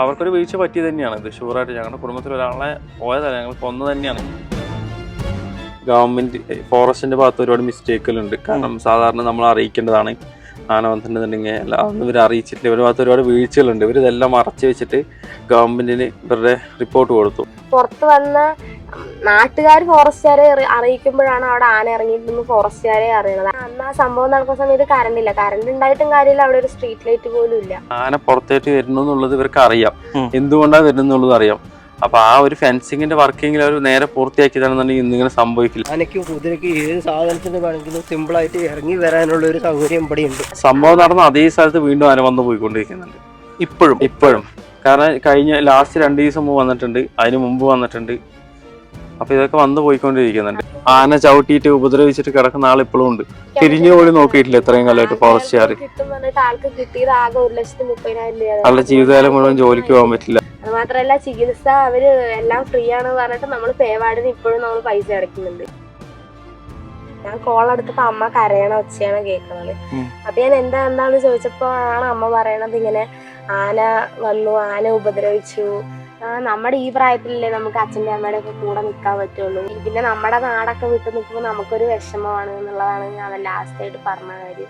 അവർക്കൊരു വീഴ്ച പറ്റി തന്നെയാണ് ഇത്. ഷുവറായിട്ട് ഞങ്ങളുടെ കുടുംബത്തിൽ ഒരാളെ പോയതല്ല, ഞങ്ങൾ കൊന്നു തന്നെയാണ്. ഗവൺമെന്റ് ഫോറസ്റ്റിന്റെ ഭാഗത്ത് ഒരുപാട് മിസ്റ്റേക്കുകളുണ്ട്. കാരണം സാധാരണ നമ്മൾ അറിയിക്കേണ്ടതാണ് ആന വന്നിട്ടുണ്ടെന്നുണ്ടെങ്കിൽ അതൊന്നും ഇവർ അറിയിച്ചിട്ടില്ല. ഇവരുടെ ഭാഗത്ത് ഒരുപാട് വീഴ്ചകളുണ്ട്. ഇവരിതെല്ലാം മറച്ചു വെച്ചിട്ട് ഗവൺമെന്റിന് ഇവരുടെ റിപ്പോർട്ട് കൊടുത്തു. പുറത്ത് വന്ന നാട്ടുകാർ ഫോറസ്റ്റുകാരെ അറിയിക്കുമ്പോഴാണ് അവിടെ ആന ഇറങ്ങിയിട്ടെന്ന് ഫോറസ്റ്റുകാരെ അറിയണത്. അന്ന് ആ സംഭവം നടക്കുന്ന സമയത്ത് കറണ്ട് ഉണ്ടായിട്ടും കാര്യമില്ല, അവിടെ ഒരു സ്ട്രീറ്റ് ലൈറ്റ് പോലും ഇല്ല. ആന പുറത്തേക്ക് വരുന്നു എന്നുള്ളത് ഇവർക്ക് അറിയാം, എന്തുകൊണ്ടാണ് വരുന്നുള്ളത് അറിയാം. അപ്പൊ ആ ഒരു ഫെൻസിങ്ങിന്റെ വർക്കിംഗിൽ അവർ നേരെ പൂർത്തിയാക്കിയതാണെന്നുണ്ടെങ്കിൽ ഇന്നിങ്ങനെ സംഭവിക്കില്ല. ആനയ്ക്കും കുതിരയ്ക്കും ഏത് സാധനത്തിന് വേണമെങ്കിലും സിമ്പിൾ ആയിട്ട് ഇറങ്ങി വരാനുള്ള ഒരു സൗകര്യം ഇവിടെ ഉണ്ട്. സംഭവം നടന്ന അതേ സ്ഥലത്ത് വീണ്ടും ആന വന്നു പോയിക്കൊണ്ടിരിക്കുന്നുണ്ട് ഇപ്പോഴും. കാരണം കഴിഞ്ഞ ലാസ്റ്റ് 2 ദിവസം മുമ്പ് വന്നിട്ടുണ്ട്, അതിന് മുമ്പ് വന്നിട്ടുണ്ട്. അപ്പൊ ഇതൊക്കെ വന്നു പോയിക്കൊണ്ടിരിക്കുന്നുണ്ട്. ആന ചവിട്ടിയിട്ട് ഉപദ്രവിച്ചിട്ട് കിടക്കുന്ന ആൾ ഇപ്പോഴും ഉണ്ട്. തിരിഞ്ഞു പോലും നോക്കിയിട്ടില്ല ഇത്രയും കാലമായിട്ട് ഫോറസ്റ്റുകാർ. അവരുടെ ജീവിതകാലം മുഴുവൻ ജോലിക്ക് പോകാൻ പറ്റില്ല. അത് മാത്രല്ല ചികിത്സ അവര് എല്ലാം ഫ്രീ ആണ് പറഞ്ഞിട്ട് നമ്മൾ പേവാർഡിന് ഇപ്പോഴും നമ്മൾ പൈസ അടയ്ക്കുന്നുണ്ട്. ഞാൻ കോൾ എടുത്തപ്പോ അമ്മ കരയണ ഒച്ചയാണ് കേൾക്കുന്നത്. അപ്പൊ ഞാൻ എന്താന്ന് ചോദിച്ചപ്പോഴാണ് അമ്മ പറയണത് ഇങ്ങനെ ആന വന്നു, ആന ഉപദ്രവിച്ചു. നമ്മുടെ ഈ പ്രായത്തിലല്ലേ നമുക്ക് അച്ഛൻ്റെ അമ്മയുടെ ഒക്കെ കൂടെ നിൽക്കാൻ പറ്റുള്ളൂ. പിന്നെ നമ്മുടെ നാടൊക്കെ വിട്ടു നിൽക്കുമ്പോൾ നമുക്കൊരു വിഷമമാണ് എന്നുള്ളതാണ് ഞാൻ ലാസ്റ്റ് ആയിട്ട് പറഞ്ഞ കാര്യം.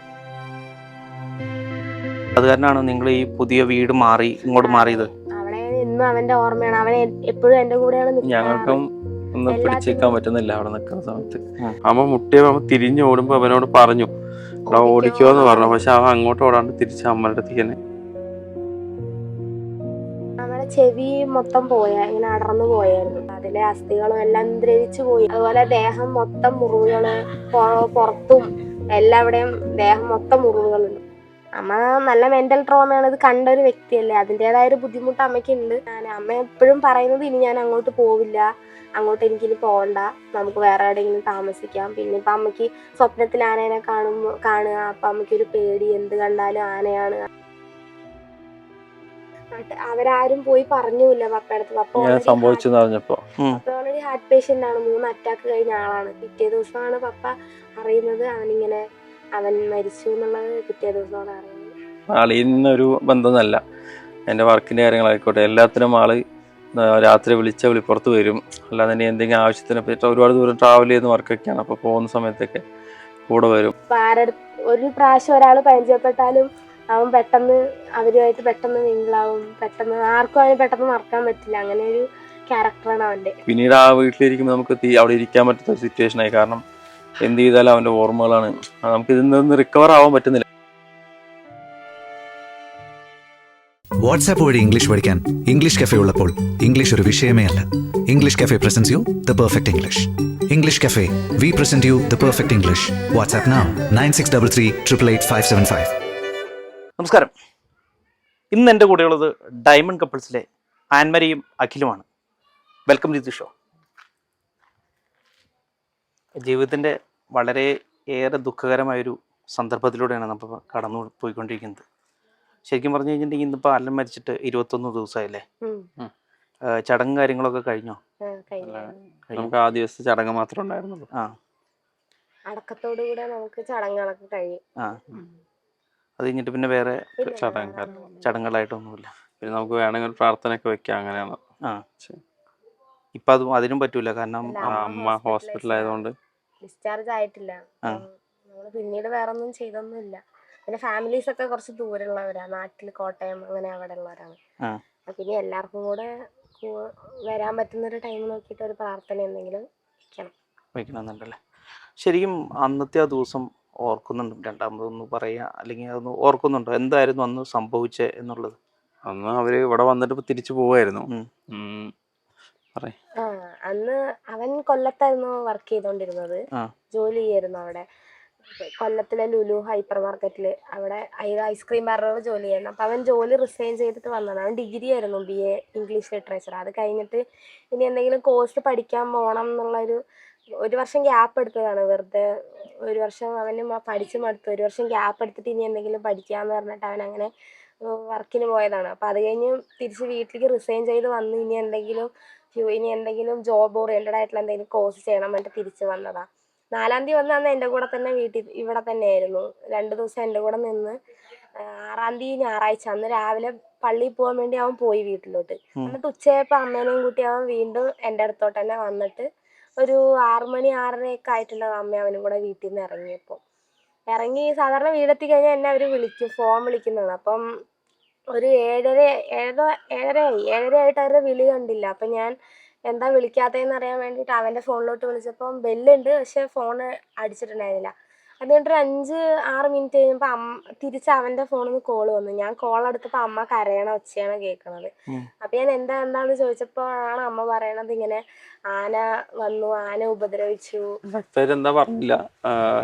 അത് കാരണമാണ് നിങ്ങൾ ഈ പുതിയ വീട് മാറി ഇങ്ങോട്ട് മാറിയത്. അവിടെ ഇന്നും അവന്റെ ഓർമ്മയാണ്, അവൻ എപ്പോഴും എന്റെ കൂടെയാണ്. ഞങ്ങൾക്കും ഒന്നും പിടിച്ചേക്കാൻ പറ്റുന്നില്ല അവിടെ നിൽക്കുന്ന സമയത്ത്. അമ്മ മുട്ടിയപ്പോ തിരിഞ്ഞു ഓടുമ്പോ അവനോട് പറഞ്ഞു ഓടിക്കുവെന്ന് പറഞ്ഞു. പക്ഷെ അവൻ അങ്ങോട്ട് ഓടാണ്ട് തിരിച്ച് അമ്മയുടെ അടുത്തേക്ക് തന്നെ. നമ്മുടെ ചെവി മൊത്തം ഇങ്ങനെ അടർന്നു പോയായിരുന്നു. അതിലെ അസ്ഥികളും എല്ലാം ദ്രവിച്ചു പോയി. അതുപോലെ ദേഹം മൊത്തം മുറിവുകള്, പുറത്തും എല്ലാവിടെയും ദേഹം മൊത്തം മുറിവുകളുണ്ട്. അമ്മ നല്ല മെന്റൽ ട്രോമയാണ്, ഇത് കണ്ട ഒരു വ്യക്തിയല്ലേ, അതിൻ്റെതായ ഒരു ബുദ്ധിമുട്ട് അമ്മയ്ക്കുണ്ട്. അമ്മ എപ്പോഴും പറയുന്നത് ഇനി ഞാൻ അങ്ങോട്ട് പോവില്ല, അങ്ങോട്ട് എനിക്കിനി പോകണ്ട, നമുക്ക് വേറെ എവിടെയെങ്കിലും താമസിക്കാം. പിന്നെ ഇപ്പം അമ്മയ്ക്ക് സ്വപ്നത്തിൽ ആനേനെ കാണുക, അപ്പം അമ്മയ്ക്കൊരു പേടി, എന്ത് കണ്ടാലും ആനയാണ്. അവരാരും പോയി പറഞ്ഞില്ല പപ്പയടുത്ത്. പപ്പ ഓൾറെഡി ഹാർട്ട് പേഷ്യന്റ് ആണ്, 3 അറ്റാക്ക് കഴിഞ്ഞ ആളാണ്. പിറ്റേ ദിവസമാണ് പപ്പ അറിയുന്നത് അവൻ മരിച്ചു എന്നുള്ളത്. പിറ്റേ ദിവസമാണ് അറിയുന്നത്. ആളിന്നൊരു ബന്ധമൊന്നുമല്ല, എൻ്റെ വർക്കിൻ്റെ കാര്യങ്ങളായിക്കോട്ടെ എല്ലാത്തിനും ആള് രാത്രി വിളിപ്പുറത്ത് വരും. അല്ലാതെ തന്നെ എന്തെങ്കിലും ആവശ്യത്തിന് പറ്റി ഒരുപാട് ദൂരം ട്രാവൽ ചെയ്യുന്ന വർക്കൊക്കെയാണ്. അപ്പോൾ പോകുന്ന സമയത്തൊക്കെ കൂടെ വരും. ഒരു പ്രാവശ്യം ഒരാൾ പരിചയപ്പെട്ടാലും അവൻ പെട്ടെന്ന് അവരുമായിട്ട് പെട്ടെന്ന് മിങ്കിളാവും. പെട്ടെന്ന് ആർക്കും അവന് പെട്ടെന്ന് മറക്കാൻ പറ്റില്ല. അങ്ങനെ ഒരു ക്യാരക്ടറാണ് അവന്റെ. പിന്നീട് ആ വീട്ടിലിരിക്കുമ്പോൾ നമുക്ക് അവിടെ ഇരിക്കാൻ പറ്റാത്ത സിറ്റുവേഷനായി. കാരണം എന്ത് ചെയ്താലും അവന്റെ ഓർമ്മകളാണ്. നമുക്ക് ഇതിൽ നിന്ന് റിക്കവർ ആവാൻ പറ്റുന്നില്ല. വാട്സാപ്പ് വഴി ഇംഗ്ലീഷ് പഠിക്കാൻ ഇംഗ്ലീഷ് കഫേ ഉള്ളപ്പോൾ ഇംഗ്ലീഷ് ഒരു വിഷയമേ അല്ല. English cafe presents you the perfect English. English cafe, we present you the perfect English. WhatsApp now 9633388575. നമസ്കാരം. ഇന്ന് എൻ്റെ കൂടെയുള്ളത് ഡയമണ്ട് കപ്പിൾസിലെ ആൻമരിയും അഖിലുമാണ്. Welcome to the show. ജീവിതത്തിൻ്റെ വളരെ ഏറെ ദുഃഖകരമായൊരു സന്ദർഭത്തിലൂടെയാണ് നമ്മൾ കടന്നു പോയിക്കൊണ്ടിരിക്കുന്നത്. ശരിക്കും പറഞ്ഞു കഴിഞ്ഞിട്ടുണ്ടെങ്കിൽ ഇന്നിപ്പോൾ അലൻ മരിച്ചിട്ട് 21 ദിവസമായില്ലേ? ചടങ്ങ് കാര്യങ്ങളൊക്കെ കഴിഞ്ഞോ? നമുക്ക് ആ ദിവസം ചടങ്ങ് മാത്രമേ ഉണ്ടായിരുന്നുള്ളൂ. അടക്കത്തോടുകൂടെ നമുക്ക് ചടങ്ങുകളൊക്കെ കഴിയും. അത് കഴിഞ്ഞിട്ട് പിന്നെ വേറെ ചടങ്ങുകളായിട്ടൊന്നുമില്ല. പിന്നെ നമുക്ക് വേണമെങ്കിൽ പ്രാർത്ഥനയൊക്കെ വെക്കാം, അങ്ങനെയാണ്. ഇപ്പം അതിനും പറ്റൂല, കാരണം അമ്മ ഹോസ്പിറ്റലായതുകൊണ്ട് ഡിസ്ചാർജ് ആയിട്ടില്ല. നമ്മള് പിന്നീട് വേറെ ഒന്നും ചെയ്തൊന്നുമില്ല. പിന്നെ ഫാമിലീസ് ഒക്കെ കുറച്ച് ദൂരമുള്ളവരാണ്, നാട്ടിൽ കോട്ടയം അങ്ങനെ അവിടെ ഉള്ളവരാണ്. പിന്നെ എല്ലാവർക്കും കൂടെ വരാൻ പറ്റുന്നൊരു ടൈം നോക്കിയിട്ട് ഒരു പ്രാർത്ഥന എന്തെങ്കിലും വയ്ക്കണമെന്നുണ്ടല്ലേ? ശരിക്കും അന്നത്തെ ആ ദിവസം ഓർക്കുന്നുണ്ട്? രണ്ടാമതൊന്ന് പറയുക, അല്ലെങ്കിൽ അതൊന്ന് ഓർക്കുന്നുണ്ടോ? എന്തായിരുന്നു അന്ന് സംഭവിച്ചത് എന്നുള്ളത്? അന്ന് അവര് ഇവിടെ വന്നിട്ട് തിരിച്ചു പോവായിരുന്നു. അന്ന് അവൻ കൊല്ലത്തായിരുന്നു വർക്ക് ചെയ്തോണ്ടിരുന്നത്, ജോലി ചെയ്യായിരുന്നു അവിടെ കൊല്ലത്തിലെ ലുലു ഹൈപ്പർ മാർക്കറ്റില്. അവിടെ ഐസ്ക്രീം പാർലറിൽ ജോലി ചെയ്യുന്നു. അപ്പൊ അവൻ ജോലി റിസൈൻ ചെയ്തിട്ട് വന്നതാണ്. അവൻ ഡിഗ്രി ആയിരുന്നു, BA ഇംഗ്ലീഷ് ലിറ്ററേച്ചർ. അത് കഴിഞ്ഞിട്ട് ഇനി എന്തെങ്കിലും കോഴ്സ് പഠിക്കാൻ പോകണം എന്നുള്ളൊരു 1 വർഷം ഗ്യാപ്പ് എടുത്തതാണ്. വെറുതെ 1 വർഷം അവന് പഠിച്ചു മടുത്തു. 1 വർഷം ഗ്യാപ്പ് എടുത്തിട്ട് ഇനി എന്തെങ്കിലും പഠിക്കാന്ന് പറഞ്ഞിട്ട് അവൻ അങ്ങനെ വർക്കിന് പോയതാണ്. അപ്പൊ അത് കഴിഞ്ഞ് തിരിച്ച് വീട്ടിലേക്ക് റിസൈൻ ചെയ്ത് വന്ന് ഇനി എന്തെങ്കിലും ജോബ് ഓറിയന്റഡ് ആയിട്ടുള്ള എന്തെങ്കിലും കോഴ്സ് ചെയ്യണം എന്നിട്ട് തിരിച്ചു വന്നതാ. 4-ാം തീയതി വന്ന് അന്ന് എൻ്റെ കൂടെ തന്നെ ഇവിടെ തന്നെ ആയിരുന്നു. 2 ദിവസം എൻ്റെ കൂടെ നിന്ന് 6-ാം തീയതി ഞായറാഴ്ച അന്ന് രാവിലെ പള്ളിയിൽ പോകാൻ വേണ്ടി അവൻ പോയി വീട്ടിലോട്ട്. എന്നിട്ട് ഉച്ചയായപ്പോൾ അമ്മേനെയും കൂട്ടി അവൻ വീണ്ടും എൻ്റെ അടുത്തോട്ട് തന്നെ വന്നിട്ട് ഒരു 6 മണി 6:30 ആയിട്ടുള്ള അമ്മ അവനും കൂടെ വീട്ടിൽ നിന്ന് ഇറങ്ങിയപ്പോൾ. ഇറങ്ങി സാധാരണ വീടെത്തി കഴിഞ്ഞാൽ എന്നെ അവർ വിളിക്കും, ഫോൺ വിളിക്കുന്നതാണ്. അപ്പം ഒരു 7:30 ആയിട്ട് അവരുടെ വിളി കണ്ടില്ല. അപ്പം ഞാൻ എന്താ വിളിക്കാത്തതെന്ന് അറിയാൻ വേണ്ടിയിട്ട് അവൻ്റെ ഫോണിലോട്ട് വിളിച്ചപ്പം ബെല്ലുണ്ട്, പക്ഷെ ഫോണ് അടിച്ചിട്ടുണ്ടായിരുന്നില്ല. അത് കഴിഞ്ഞിട്ട് 5-6 മിനിറ്റ് കഴിഞ്ഞപ്പോൾ തിരിച്ച് അവൻ്റെ ഫോണിൽ നിന്ന് കോള് വന്നു. ഞാൻ കോൾ എടുത്തപ്പോൾ അമ്മ കരയണ ഒച്ചയാണ് കേൾക്കണത്. അപ്പം ഞാൻ എന്താന്ന് ചോദിച്ചപ്പോഴാണ് അമ്മ പറയണത് ഇങ്ങനെ ആന വന്നു, ആന ഉപദ്രവിച്ചു. എന്താ പറഞ്ഞില്ല,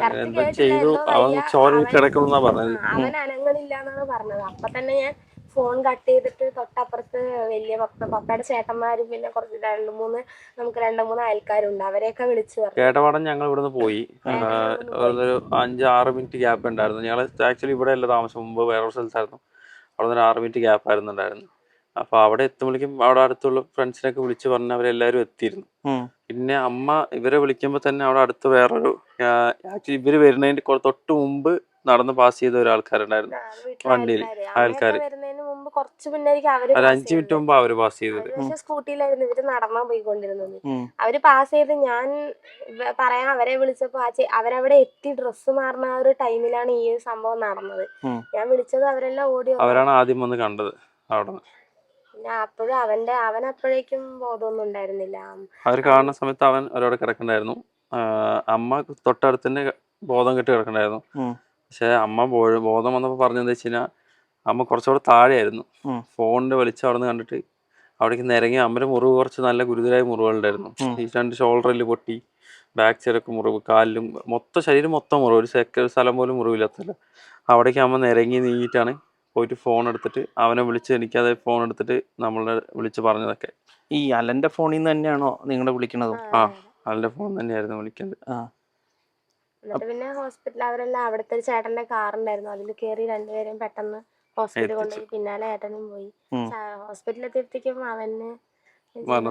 കറക്റ്റ് എന്താ കേട്ടില്ല, ചെയ്തു, എന്തോ അവൻ വയ്യ, ചോര അവൻ കിടക്കണമെന്നാ പറഞ്ഞത്. അവൻ അനങ്ങളില്ല എന്നാണ് പറഞ്ഞത്. അപ്പൊ തന്നെ ഞാൻ ഫോൺ കട്ട് ചെയ്തിട്ട് തൊട്ടപ്പുറത്ത് വലിയ പപ്പയുടെ ചേട്ടന്മാരും പിന്നെ കുറച്ച് 2-3 അയൽക്കാരുണ്ട്, അവരെയൊക്കെ വിളിച്ചു പറഞ്ഞു. കേട്ടപാടം ഞങ്ങൾ ഇവിടുന്ന് പോയി. ഒരു 5-6 മിനിറ്റ് ഗ്യാപ്പ് ഉണ്ടായിരുന്നു. ഞങ്ങൾ ആക്ച്വലി ഇവിടെ അല്ല താമസം, മുമ്പ് വേറൊരു സ്ഥലത്തായിരുന്നു. അവിടെ നിന്ന് 6 മിനിറ്റ് ഗ്യാപ്പ് ആയിരുന്നുണ്ടായിരുന്നു. അപ്പോൾ അവിടെ എത്തുമ്പോഴേക്കും അവിടെ അടുത്തുള്ള ഫ്രണ്ട്സിനൊക്കെ വിളിച്ച് പറഞ്ഞ് അവരെല്ലാവരും എത്തിയിരുന്നു. പിന്നെ അമ്മ ഇവരെ വിളിക്കുമ്പോൾ തന്നെ അവിടെ അടുത്ത് വേറൊരു ആക്ച്വലി ഇവർ വരുന്നതിൻ്റെ തൊട്ട് മുമ്പ് നടന്ന് പാസ് ചെയ്ത ഒരാൾക്കാരുണ്ടായിരുന്നു വണ്ടിയിൽ. ആൾക്കാർ വരുന്നതിന് മുമ്പ് കുറച്ച് മുന്നായിരിക്കും അവര് ഒരു 5 മിനിറ്റ് മുമ്പ് അവര് പാസ് ചെയ്തത്. പക്ഷെ സ്കൂട്ടിയിലായിരുന്നു ഇവര് നടന്നാ പോയിക്കൊണ്ടിരുന്നത്. അവര് പാസ് ചെയ്ത് ഞാൻ പറയാൻ അവരെ വിളിച്ചപ്പോ അവരവിടെ എത്തി ഡ്രസ്സ് മാറുന്ന ആ ഒരു ടൈമിലാണ് ഈ സംഭവം നടന്നത്. ഞാൻ വിളിച്ചത് അവരെല്ലാം ഓടി അവരാണ് ആദ്യം വന്ന് കണ്ടത് അവിടെ. പിന്നെ അപ്പോഴും അവൻ അപ്പോഴേക്കും ബോധമൊന്നും ഉണ്ടായിരുന്നില്ല. അവർ കാണുന്ന സമയത്ത് അവൻ ഒരാടെ കിടക്കണ്ടായിരുന്നു. അമ്മ തൊട്ടടുത്ത് തന്നെ ബോധം കെട്ട് കിടക്കണ്ടായിരുന്നു. പക്ഷെ അമ്മ ബോധം വന്നപ്പോൾ പറഞ്ഞതെന്ന് വെച്ച് കഴിഞ്ഞാൽ അമ്മ കുറച്ചുകൂടെ താഴെയായിരുന്നു. ഫോണിന്റെ വെളിച്ചം അവിടെ നിന്ന് കണ്ടിട്ട് അവിടേക്ക് നിരങ്ങി. അമ്മയുടെ മുറിവ് കുറച്ച് നല്ല ഗുരുതരമായ മുറിവുകളുണ്ടായിരുന്നു. ഈ 2 ഷോൾഡറിൽ പൊട്ടി, ബാക്ക് സൈഡൊക്കെ മുറിവ്, കാലിലും മൊത്തം ശരീരം മൊത്തം മുറിവ്, ഒരു സ്ഥലം പോലും മുറിവില്ലാത്തല്ല. അവിടേക്ക് അമ്മ നിരങ്ങി നീങ്ങിയിട്ടാണ് പോയിട്ട് ഫോൺ എടുത്തിട്ട് അവനെ വിളിച്ച്, എനിക്കത് ഫോൺ എടുത്തിട്ട് നമ്മളെ വിളിച്ച് പറഞ്ഞതൊക്കെ. ഈ അലന്റെ ഫോണിൽ നിന്ന് തന്നെയാണോ നിങ്ങളെ വിളിക്കണതും? അലന്റെ ഫോൺ തന്നെയായിരുന്നു വിളിക്കുന്നത്. എന്നിട്ട് പിന്നെ ഹോസ്പിറ്റലിൽ അവരെല്ലാം അവിടുത്തെ ഒരു ചേട്ടന്റെ കാറുണ്ടായിരുന്നു, അതിൽ കയറി രണ്ടുപേരും പെട്ടെന്ന് ഹോസ്പിറ്റലിൽ കൊണ്ടുപോയി. പിന്നാലെ ഏട്ടനും പോയി. ഹോസ്പിറ്റലിൽ എത്തിയപ്പോഴത്തേക്കും അവന്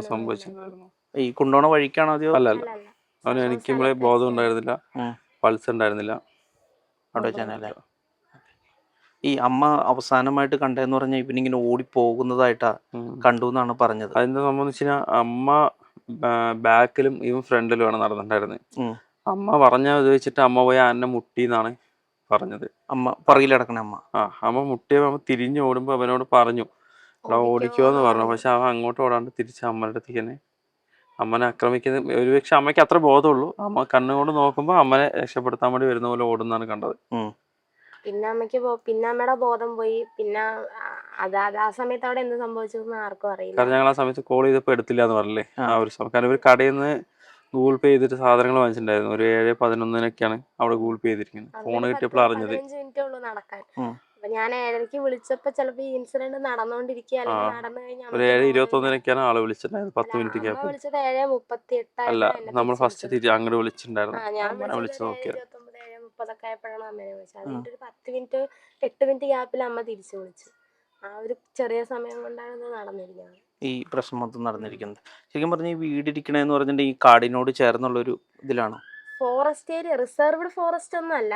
സംഭവിച്ചിട്ടുണ്ടായിരുന്നു. ഈ കൊണ്ടുപോണ വഴിക്കാണോ അതെയോ? അല്ല, അവന് എനിക്കുമ്പോഴേ ബോധം ഉണ്ടായിരുന്നില്ല, പൾസ് ഉണ്ടായിരുന്നില്ല അവിടെ വെച്ചാണല്ലേ. ഈ അമ്മ അവസാനമായിട്ട് കണ്ടതെന്ന് പറഞ്ഞാൽ ഇവനിങ്ങനെ ഓടി പോകുന്നതായിട്ടാ കണ്ടു എന്നാണ് പറഞ്ഞത്. അതെന്താ സംബന്ധിച്ച് കഴിഞ്ഞാൽ അമ്മ ബാക്കിലും ഇവൻ ഫ്രണ്ടിലുമാണ് നടന്നിട്ടുണ്ടായിരുന്നത്. അമ്മ പറഞ്ഞത് വെച്ചിട്ട് അമ്മ പോയി ആനെ മുട്ടി എന്നാണ് പറഞ്ഞത്. അമ്മ പുറകിൽ കിടക്കണ അമ്മ അമ്മ മുട്ടിയപ്പോൾ അമ്മ തിരിഞ്ഞ് ഓടുമ്പോൾ അവനോട് പറഞ്ഞു ഓടിക്കോന്ന് പറഞ്ഞു. പക്ഷെ അവൻ അങ്ങോട്ട് ഓടാണ്ട് തിരിച്ച് അമ്മയുടെ അടുത്തേക്ക് തന്നെ അമ്മനെ ആക്രമിക്കുന്നത്. ഒരുപക്ഷെ അമ്മയ്ക്ക് അത്ര ബോധമുള്ളൂ. അമ്മ കണ്ണുകൊണ്ട് നോക്കുമ്പോൾ അമ്മനെ രക്ഷപ്പെടുത്താൻ വേണ്ടി വരുന്ന പോലെ ഓടുന്നാണ് കണ്ടത്. പിന്നെ അമ്മയുടെ ബോധം പോയി. പിന്നെ ആ സമയത്ത് അവിടെ എന്ത് സംഭവിച്ചതെന്ന് ആർക്കും അറിയില്ല. കാരണം ഞങ്ങൾ ആ സമയത്ത് കോൾ ചെയ്തപ്പോൾ എടുത്തില്ല എന്ന് പറഞ്ഞില്ലേ ആ ഒരു സമയം. കാരണം ഇവർ കടയിൽ നിന്ന് ഗൂഗിൾ പേ ചെയ്തിട്ട് സാധനങ്ങൾ വാങ്ങിച്ചിട്ടുണ്ടായിരുന്നു. ഒരു 7:11 അവിടെ ഗൂഗിൾ പേ ചെയ്തിരിക്കുന്നത്. ഫോൺ കിട്ടിയപ്പോൾ അറിഞ്ഞത്. 15 മിനിറ്റേ ഉള്ളൂ നടക്കാൻ. അപ്പൊ ഞാൻ 7:30 വിളിച്ചപ്പോ ചിലപ്പോ ഈ ഇൻസിഡന്റ് നടന്നുകൊണ്ടിരിക്കുക, അല്ലെങ്കിൽ നടന്നു കഴിഞ്ഞാൽ ഒരു 7:21 ആളെ വിളിച്ചിട്ടുണ്ടായിരുന്നു. 10 മിനിറ്റ് ഗ്യാപ്പ്. വിളിച്ചത് 7:38 അല്ല, നമ്മൾ ഫസ്റ്റ് അങ്ങോട്ട് വിളിച്ചിട്ടുണ്ടായിരുന്നു. ഞാൻ വിളിച്ചു നോക്കിയത് 7:30 ആയപ്പോഴാണ് അമ്മേനെ വിളിച്ചത്. അതിന്റെ ഒരു 8 മിനിറ്റ് ഗ്യാപ്പിൽ അമ്മ തിരിച്ചു വിളിച്ചു. ആ ഒരു ചെറിയ സമയം കൊണ്ടാണ് ഇത് നടന്നിരിക്കുന്നത്, ഈ പ്രശ്നം മൊത്തം നടന്നിരിക്കുന്നത്. ശരിക്കും പറഞ്ഞ ഈ വീടിരിക്കണെന്ന് പറഞ്ഞിട്ടുണ്ടെങ്കിൽ ഈ കാടിനോട് ചേർന്നുള്ളൊരു ഇതിലാണോ? ഫോറസ്റ്റ് ഏരിയ, റിസർവ്ഡ് ഫോറസ്റ്റ് ഒന്നും അല്ല.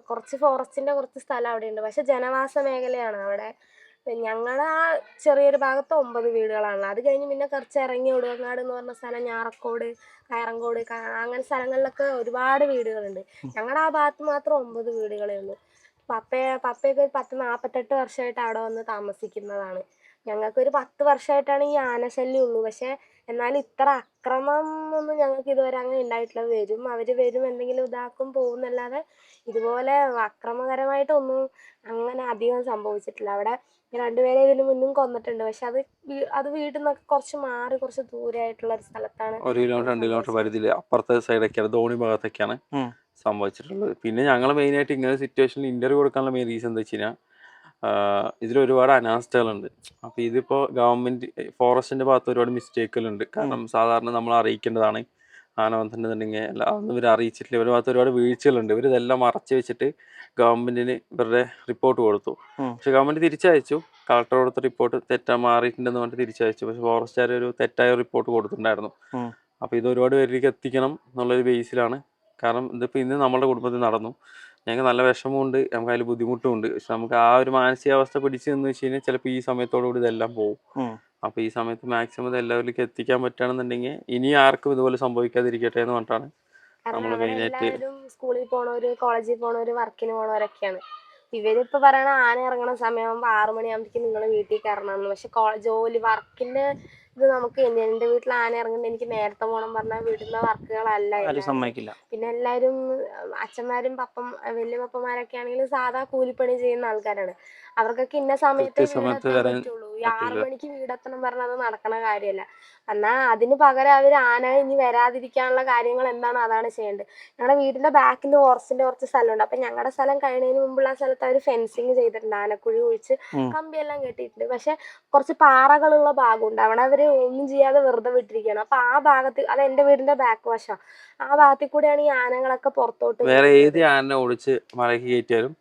കുറച്ച് ഫോറസ്റ്റിന്റെ കുറച്ച് സ്ഥലം അവിടെ ഉണ്ട്, പക്ഷെ ജനവാസ മേഖലയാണ് അവിടെ. ഞങ്ങളുടെ ആ ചെറിയൊരു ഭാഗത്ത് 9 വീടുകളാണ്. അത് കഴിഞ്ഞ് പിന്നെ കുറച്ച് ഇറങ്ങി ഒടുവങ്ങാട് എന്ന് പറഞ്ഞ സ്ഥലം, ഞാറക്കോട്, കയറങ്കോട്, അങ്ങനെ സ്ഥലങ്ങളിലൊക്കെ ഒരുപാട് വീടുകളുണ്ട്. ഞങ്ങളുടെ ആ ഭാഗത്ത് മാത്രം 9 വീടുകളേ ഉള്ളൂ. പപ്പയൊക്കെ ഒരു 48 വർഷമായിട്ട് അവിടെ വന്ന് താമസിക്കുന്നതാണ്. ഞങ്ങൾക്കൊരു 10 വർഷമായിട്ടാണ് ഈ ആനശല്യം ഉള്ളൂ. പക്ഷെ എന്നാലും ഇത്ര അക്രമം ഒന്നും ഞങ്ങൾക്ക് ഇതുവരെ അങ്ങനെ ഉണ്ടായിട്ടില്ല. അവര് വരും, എന്തെങ്കിലും ഇതാക്കും, പോകുന്നല്ലാതെ ഇതുപോലെ അക്രമകരമായിട്ടൊന്നും അങ്ങനെ അധികം സംഭവിച്ചിട്ടില്ല. അവിടെ 2 പേരെ ഇതിന് മുന്നും കൊന്നിട്ടുണ്ട്. പക്ഷെ അത് വീട്ടിൽ നിന്നൊക്കെ കുറച്ച് മാറി, കുറച്ച് ദൂരെയായിട്ടുള്ള ഒരു സ്ഥലത്താണ്. 1 കിലോമീറ്റർ 2 കിലോമീറ്റർ പരിധിയിൽ അപ്പുറത്തെ സൈഡൊക്കെയാണ്, ധോണി ഭാഗത്തൊക്കെയാണ് സംഭവിച്ചിട്ടുള്ളത്. പിന്നെ ഞങ്ങൾ മെയിനായിട്ട് ഇങ്ങനെ സിറ്റുവേഷനിൽ ഇന്റർവ്യൂ കൊടുക്കാനുള്ള മെയിൻ റീസൺ എന്താ വെച്ച് കഴിഞ്ഞാൽ ഇതിലൊരുപാട് അനാസ്ഥകളുണ്ട്. അപ്പോൾ ഇതിപ്പോൾ ഗവൺമെന്റ് ഫോറസ്റ്റിന്റെ ഭാഗത്ത് ഒരുപാട് മിസ്റ്റേക്കുകളുണ്ട്. കാരണം സാധാരണ നമ്മൾ അറിയിക്കേണ്ടതാണ് ആന വന്നിട്ടുണ്ടെന്നുണ്ടെങ്കിൽ, അല്ല അതൊന്നും ഇവർ അറിയിച്ചിട്ടില്ല. ഇവരുടെ ഭാഗത്ത് ഒരുപാട് വീഴ്ചകളുണ്ട്. ഇവരിതെല്ലാം മറച്ചു വെച്ചിട്ട് ഗവൺമെന്റിന് ഇവരുടെ റിപ്പോർട്ട് കൊടുത്തു. പക്ഷെ ഗവൺമെന്റ് തിരിച്ചയച്ചു. കളക്ടർ കൊടുത്ത റിപ്പോർട്ട് മാറിയിട്ടുണ്ടെന്ന് പറഞ്ഞിട്ട് തിരിച്ചയച്ചു. പക്ഷെ ഫോറസ്റ്റുകാർ ഒരു തെറ്റായ റിപ്പോർട്ട് കൊടുത്തിട്ടുണ്ടായിരുന്നു. അപ്പോൾ ഇത് ഒരുപാട് പേരിലേക്ക് എത്തിക്കണം എന്നുള്ളൊരു ബേസിലാണ്. കാരണം ഇതിപ്പോൾ ഇന്ന് നമ്മുടെ കുടുംബത്തിൽ നടന്നു, ഞങ്ങൾക്ക് നല്ല വിഷമമുണ്ട്, നമുക്ക് അതിൽ ബുദ്ധിമുട്ടുമുണ്ട്. പക്ഷെ നമുക്ക് ആ ഒരു മാനസികാവസ്ഥ പിടിച്ചു എന്ന് വെച്ച് കഴിഞ്ഞാൽ ചിലപ്പോൾ ഈ സമയത്തോടുകൂടി ഇതെല്ലാം പോകും. അപ്പോൾ ഈ സമയത്ത് മാക്സിമം ഇത് എല്ലാവരിലേക്കും എത്തിക്കാൻ പറ്റുകയാണെന്നുണ്ടെങ്കിൽ ഇനി ആർക്കും ഇതുപോലെ സംഭവിക്കാതിരിക്കട്ടെ എന്ന് പറഞ്ഞിട്ടാണ് നമ്മൾ മെയിനായിട്ട്. എല്ലാവരും സ്കൂളിൽ പോണവര്, കോളേജിൽ പോണവര്, വർക്കിന് പോണവരൊക്കെയാണ്. ഇവരിപ്പോ പറയണ ആന ഇറങ്ങണ സമയമാകുമ്പോ 6 മണിയാകുമ്പോഴേക്കും നിങ്ങൾ വീട്ടിൽ കയറണമെന്ന്. പക്ഷെ ജോലി വർക്കിന്റെ ഇത് നമുക്ക് എന്റെ വീട്ടിൽ ആന ഇറങ്ങുന്നത് എനിക്ക് നേരത്തെ പോകണം പറഞ്ഞാൽ വിടുന്ന വർക്കുകളല്ല സമ്മതിക്കില്ല. പിന്നെ എല്ലാവരും അച്ഛന്മാരും വലിയ പപ്പന്മാരൊക്കെ ആണെങ്കിലും സാധാ കൂലിപ്പണി ചെയ്യുന്ന ആൾക്കാരാണ്. അവർക്കൊക്കെ ഇന്ന സമയത്ത് പറ്റുള്ളൂ. ഈ 6 മണിക്ക് വീടെത്തണം പറഞ്ഞാൽ അത് നടക്കണ കാര്യമല്ല. എന്നാൽ അതിന് പകരം അവർ ആന ഇനി വരാതിരിക്കാനുള്ള കാര്യങ്ങൾ എന്താണ് അതാണ് ചെയ്യേണ്ടത്. ഞങ്ങളുടെ വീടിന്റെ ബാക്കിൽ കുറച്ച് സ്ഥലമുണ്ട്. അപ്പൊ ഞങ്ങളുടെ സ്ഥലം കഴിയുന്നതിന് മുമ്പുള്ള സ്ഥലത്ത് അവർ ഫെൻസിങ് ചെയ്തിട്ടുണ്ട്, ആനക്കുഴി ഒഴിച്ച് കമ്പിയെല്ലാം കെട്ടിയിട്ടുണ്ട്. പക്ഷെ കുറച്ച് പാറകളുള്ള ഭാഗമുണ്ട്, അവിടെ അവര് ഒന്നും ചെയ്യാതെ വെറുതെ വിട്ടിരിക്കുകയാണ്. അപ്പൊ ആ ഭാഗത്ത്, അത് എന്റെ വീടിന്റെ ബാക്ക് വശം, ആ ഭാഗത്തിൽ കൂടെയാണ് ഈ ആനകളൊക്കെ പുറത്തോട്ട്. വേറെ ഏത് ആന ഓടിച്ച് മഴയ്ക്ക് കയറ്റിയാലും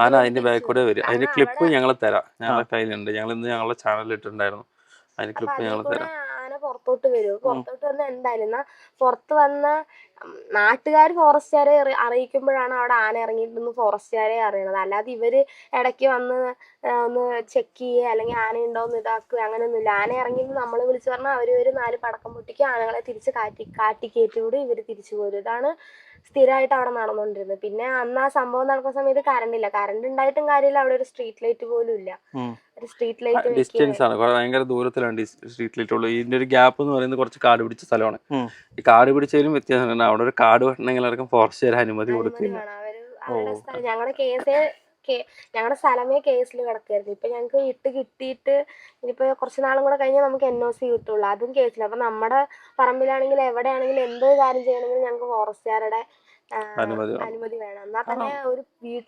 ആന അതിന്റെ ബാക്ക് കൂടെ വരും. അതിന്റെ ക്ലിപ്പ് ഞങ്ങൾ തരാം, ഞങ്ങളുടെ കയ്യിലുണ്ട്. ഞങ്ങൾ ഇന്ന് ഞങ്ങളുടെ ചാനലിൽ ഇട്ടിട്ടുണ്ടായിരുന്നു. അതിന്റെ ക്ലിപ്പ് ഞങ്ങൾ തരാം. ആന പുറത്തോട്ട് വരും. പുറത്തോട്ട് വന്ന എന്തായാലും പുറത്ത് വന്ന നാട്ടുകാർ ഫോറസ്റ്റുകാരെ അറിയിക്കുമ്പോഴാണ് അവിടെ ആന ഇറങ്ങിയിട്ടുണ്ടെന്ന് ഫോറസ്റ്റുകാരെ അറിയണത്. അല്ലാതെ ഇവര് ഇടയ്ക്ക് വന്ന് ഒന്ന് ചെക്ക് ചെയ്യുക അല്ലെങ്കിൽ ആന ഉണ്ടോന്ന് ഇതാക്കുക അങ്ങനെയൊന്നുമില്ല. ആന ഇറങ്ങിയിട്ട് നമ്മൾ വിളിച്ചു പറഞ്ഞാൽ അവര് 4 പടക്കം പൊട്ടിക്കുക, ആനകളെ തിരിച്ച് കാട്ടി കയറ്റി വിടും, ഇവര് തിരിച്ചു പോരും. ഇതാണ് സ്ഥിരമായിട്ട് അവിടെ നടന്നുകൊണ്ടിരുന്നത്. പിന്നെ അന്ന് ആ സംഭവം നടക്കുന്ന സമയത്ത് കറണ്ട് ഉണ്ടായിട്ടും കാര്യമില്ല, അവിടെ ഒരു സ്ട്രീറ്റ് ലൈറ്റ് പോലും ഇല്ല. ഒരു സ്ട്രീറ്റ് ലൈറ്റ് ഡിസ്റ്റൻസ് ആണ്, ഭയങ്കര ദൂരത്തിലാണ് സ്ട്രീറ്റ് ലൈറ്റ് ഉള്ളത്. ഇതിന്റെ ഒരു ഗ്യാപ്പ് എന്ന് പറയുന്നത് കുറച്ച് കാട് പിടിച്ച സ്ഥലമാണ്. ഈ കാട് പിടിച്ചതിലും വ്യത്യാസമുണ്ട്. അവിടെ ഒരു കാട് വെട്ടണമെങ്കിൽ ആർക്കും ഫോറസ്റ്റുകാർ അനുമതി കൊടുക്കില്ല. ഞങ്ങളുടെ സ്ഥലമേ കേസിൽ കിടക്കായിരുന്നു. ഇപ്പൊ ഞങ്ങൾക്ക് ഇട്ട് കിട്ടിയിട്ട് ഇനിയിപ്പോ കുറച്ച് നാളും കൂടെ കഴിഞ്ഞാൽ നമുക്ക് NOC കിട്ടുള്ളൂ, അതും കേസില്ല. അപ്പൊ നമ്മുടെ പറമ്പിലാണെങ്കിൽ എവിടെയാണെങ്കിലും എന്ത് കാര്യം ചെയ്യണമെങ്കിലും ഞങ്ങൾക്ക് ഫോറസ്റ്റുകാരുടെ അനുമതി വേണം. എന്നാൽ തന്നെ ഒരു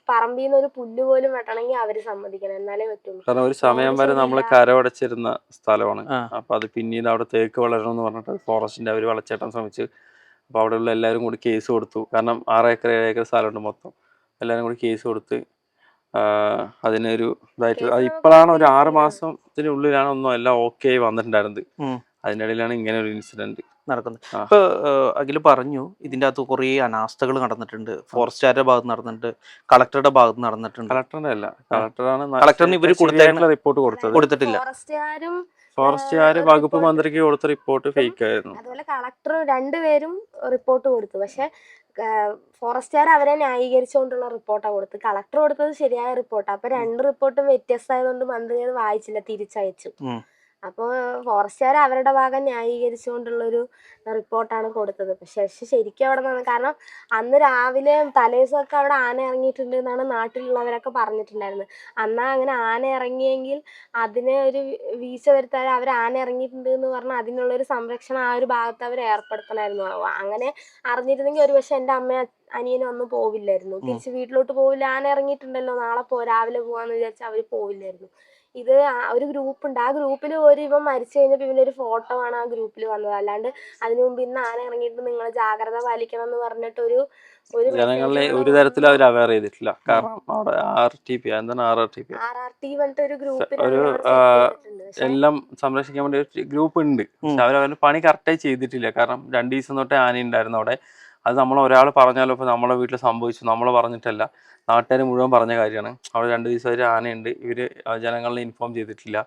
പറമ്പിൽ നിന്ന് ഒരു പുല്ല് പോലും വെട്ടണമെങ്കിൽ അവര് സമ്മതിക്കണം, എന്നാലേ പറ്റുള്ളൂ. കാരണം ഒരു സമയം വരെ നമ്മൾ കരവടച്ചിരുന്ന സ്ഥലമാണ്. അപ്പൊ അത് പിന്നീട് അവിടെ തേക്ക് വളരണം എന്ന് പറഞ്ഞിട്ട് ഫോറസ്റ്റിന്റെ അവർ വളച്ചേട്ടാൻ ശ്രമിച്ചു. അപ്പൊ അവിടെയുള്ള എല്ലാവരും കൂടി കേസ് കൊടുത്തു. കാരണം 6 ഏക്കർ 7 ഏക്കർ സ്ഥലമുണ്ട് മൊത്തം. എല്ലാവരും കൂടി കേസ് കൊടുത്ത് അതിനൊരു ഇതായിട്ട് ഇപ്പോഴാണ് ഒരു 6 മാസത്തിനുള്ളിലാണ് ഒന്നും എല്ലാം ഓക്കെ ആയി വന്നിട്ടുണ്ടായിരുന്നത്. അതിൻ്റെ ഇടയിലാണ് ഇങ്ങനെ ഒരു ഇൻസിഡന്റ് നടക്കുന്നത്. ഇപ്പൊ അഖിൽ പറഞ്ഞു ഇതിന്റെ അകത്ത് കുറേ അനാസ്ഥകൾ നടന്നിട്ടുണ്ട്, ഫോറസ്റ്റുകാരുടെ ഭാഗത്ത് നടന്നിട്ടുണ്ട്, കളക്ടറുടെ ഭാഗത്ത് നടന്നിട്ടുണ്ട്. കളക്ടറിന്റെ അല്ല, കളക്ടറിന് ഇവര് റിപ്പോർട്ട് കൊടുത്തിട്ടില്ല. ഫോറസ്റ്റുകാര് വകുപ്പ് മന്ത്രിക്ക് കൊടുത്ത റിപ്പോർട്ട് ഫേക്ക് ആയിരുന്നു. അതുപോലെ കളക്ടർ 2 പേരും റിപ്പോർട്ട് കൊടുത്തു. പക്ഷെ ഫോറസ്റ്റുകാർ അവരെ ന്യായീകരിച്ചുകൊണ്ടുള്ള റിപ്പോർട്ടാണ് കൊടുത്തത്. കളക്ടർ കൊടുത്തത് ശരിയായ റിപ്പോർട്ടാണ്. അപ്പൊ 2 റിപ്പോർട്ടും വ്യത്യസ്തമായതുകൊണ്ട് മന്ത്രി അത് വായിച്ചില്ല, തിരിച്ചയച്ചു. അപ്പോൾ ഫോറസ്റ്റുകാർ അവരുടെ ഭാഗം ന്യായീകരിച്ചുകൊണ്ടുള്ളൊരു റിപ്പോർട്ടാണ് കൊടുത്തത്. പക്ഷെ ശരിക്കും അവിടെ നിന്ന്, കാരണം അന്ന് രാവിലെ തലേദിവസമൊക്കെ അവിടെ ആന ഇറങ്ങിയിട്ടുണ്ട് എന്നാണ് നാട്ടിലുള്ളവരൊക്കെ പറഞ്ഞിട്ടുണ്ടായിരുന്നത്. അന്നാ അങ്ങനെ ആന ഇറങ്ങിയെങ്കിൽ അതിനെ ഒരു വീഴ്ച വരുത്താതെ അവർ ആന ഇറങ്ങിയിട്ടുണ്ട് എന്ന് പറഞ്ഞാൽ അതിനുള്ളൊരു സംരക്ഷണം ആ ഒരു ഭാഗത്ത് അവർ ഏർപ്പെടുത്തണമായിരുന്നു. അങ്ങനെ അറിഞ്ഞിരുന്നെങ്കിൽ ഒരു പക്ഷെ എൻ്റെ അമ്മ അനിയനും ഒന്നും പോവില്ലായിരുന്നു, തിരിച്ച് വീട്ടിലോട്ട് പോവില്ല. ആന ഇറങ്ങിയിട്ടുണ്ടല്ലോ, നാളെ രാവിലെ പോവാന്ന് വിചാരിച്ചാൽ അവർ പോവില്ലായിരുന്നു. ഇത് ഒരു ഗ്രൂപ്പുണ്ട്, ആ ഗ്രൂപ്പിൽ ഇവൻ മരിച്ചു കഴിഞ്ഞപ്പോൾ ഇവൻ്റെ ഒരു ഫോട്ടോ ആണ് ആ ഗ്രൂപ്പിൽ വന്നത്. അല്ലാണ്ട് അതിനു മുമ്പ് ഇന്ന് ആന ഇറങ്ങിയിട്ട് നിങ്ങൾ ജാഗ്രത പാലിക്കണം എന്ന് പറഞ്ഞിട്ട് ഒരു ജനങ്ങളെ ഒരു തരത്തിലും അവർ അവെയർ ചെയ്തിട്ടില്ല. കാരണം അവിടെ RRTP പറഞ്ഞിട്ട് ഒരു ഗ്രൂപ്പിൽ എല്ലാം സംരക്ഷിക്കാൻ വേണ്ടി ഒരു ഗ്രൂപ്പ് ഉണ്ട്. പക്ഷെ അവരവരുടെ പണി കറക്റ്റായി ചെയ്തിട്ടില്ല. കാരണം 2 ദിവസം തൊട്ടേ ആന ഉണ്ടായിരുന്നു അവിടെ. അത് നമ്മൾ ഒരാൾ പറഞ്ഞാലോ, ഇപ്പോൾ നമ്മളെ വീട്ടിൽ സംഭവിച്ചു, നമ്മൾ പറഞ്ഞിട്ടല്ല, നാട്ടുകാർ മുഴുവൻ പറഞ്ഞ കാര്യമാണ്. അവിടെ 2 ദിവസമായിട്ട് ആനയുണ്ട്, ഇവര് ജനങ്ങളെ ഇൻഫോം ചെയ്തിട്ടില്ല.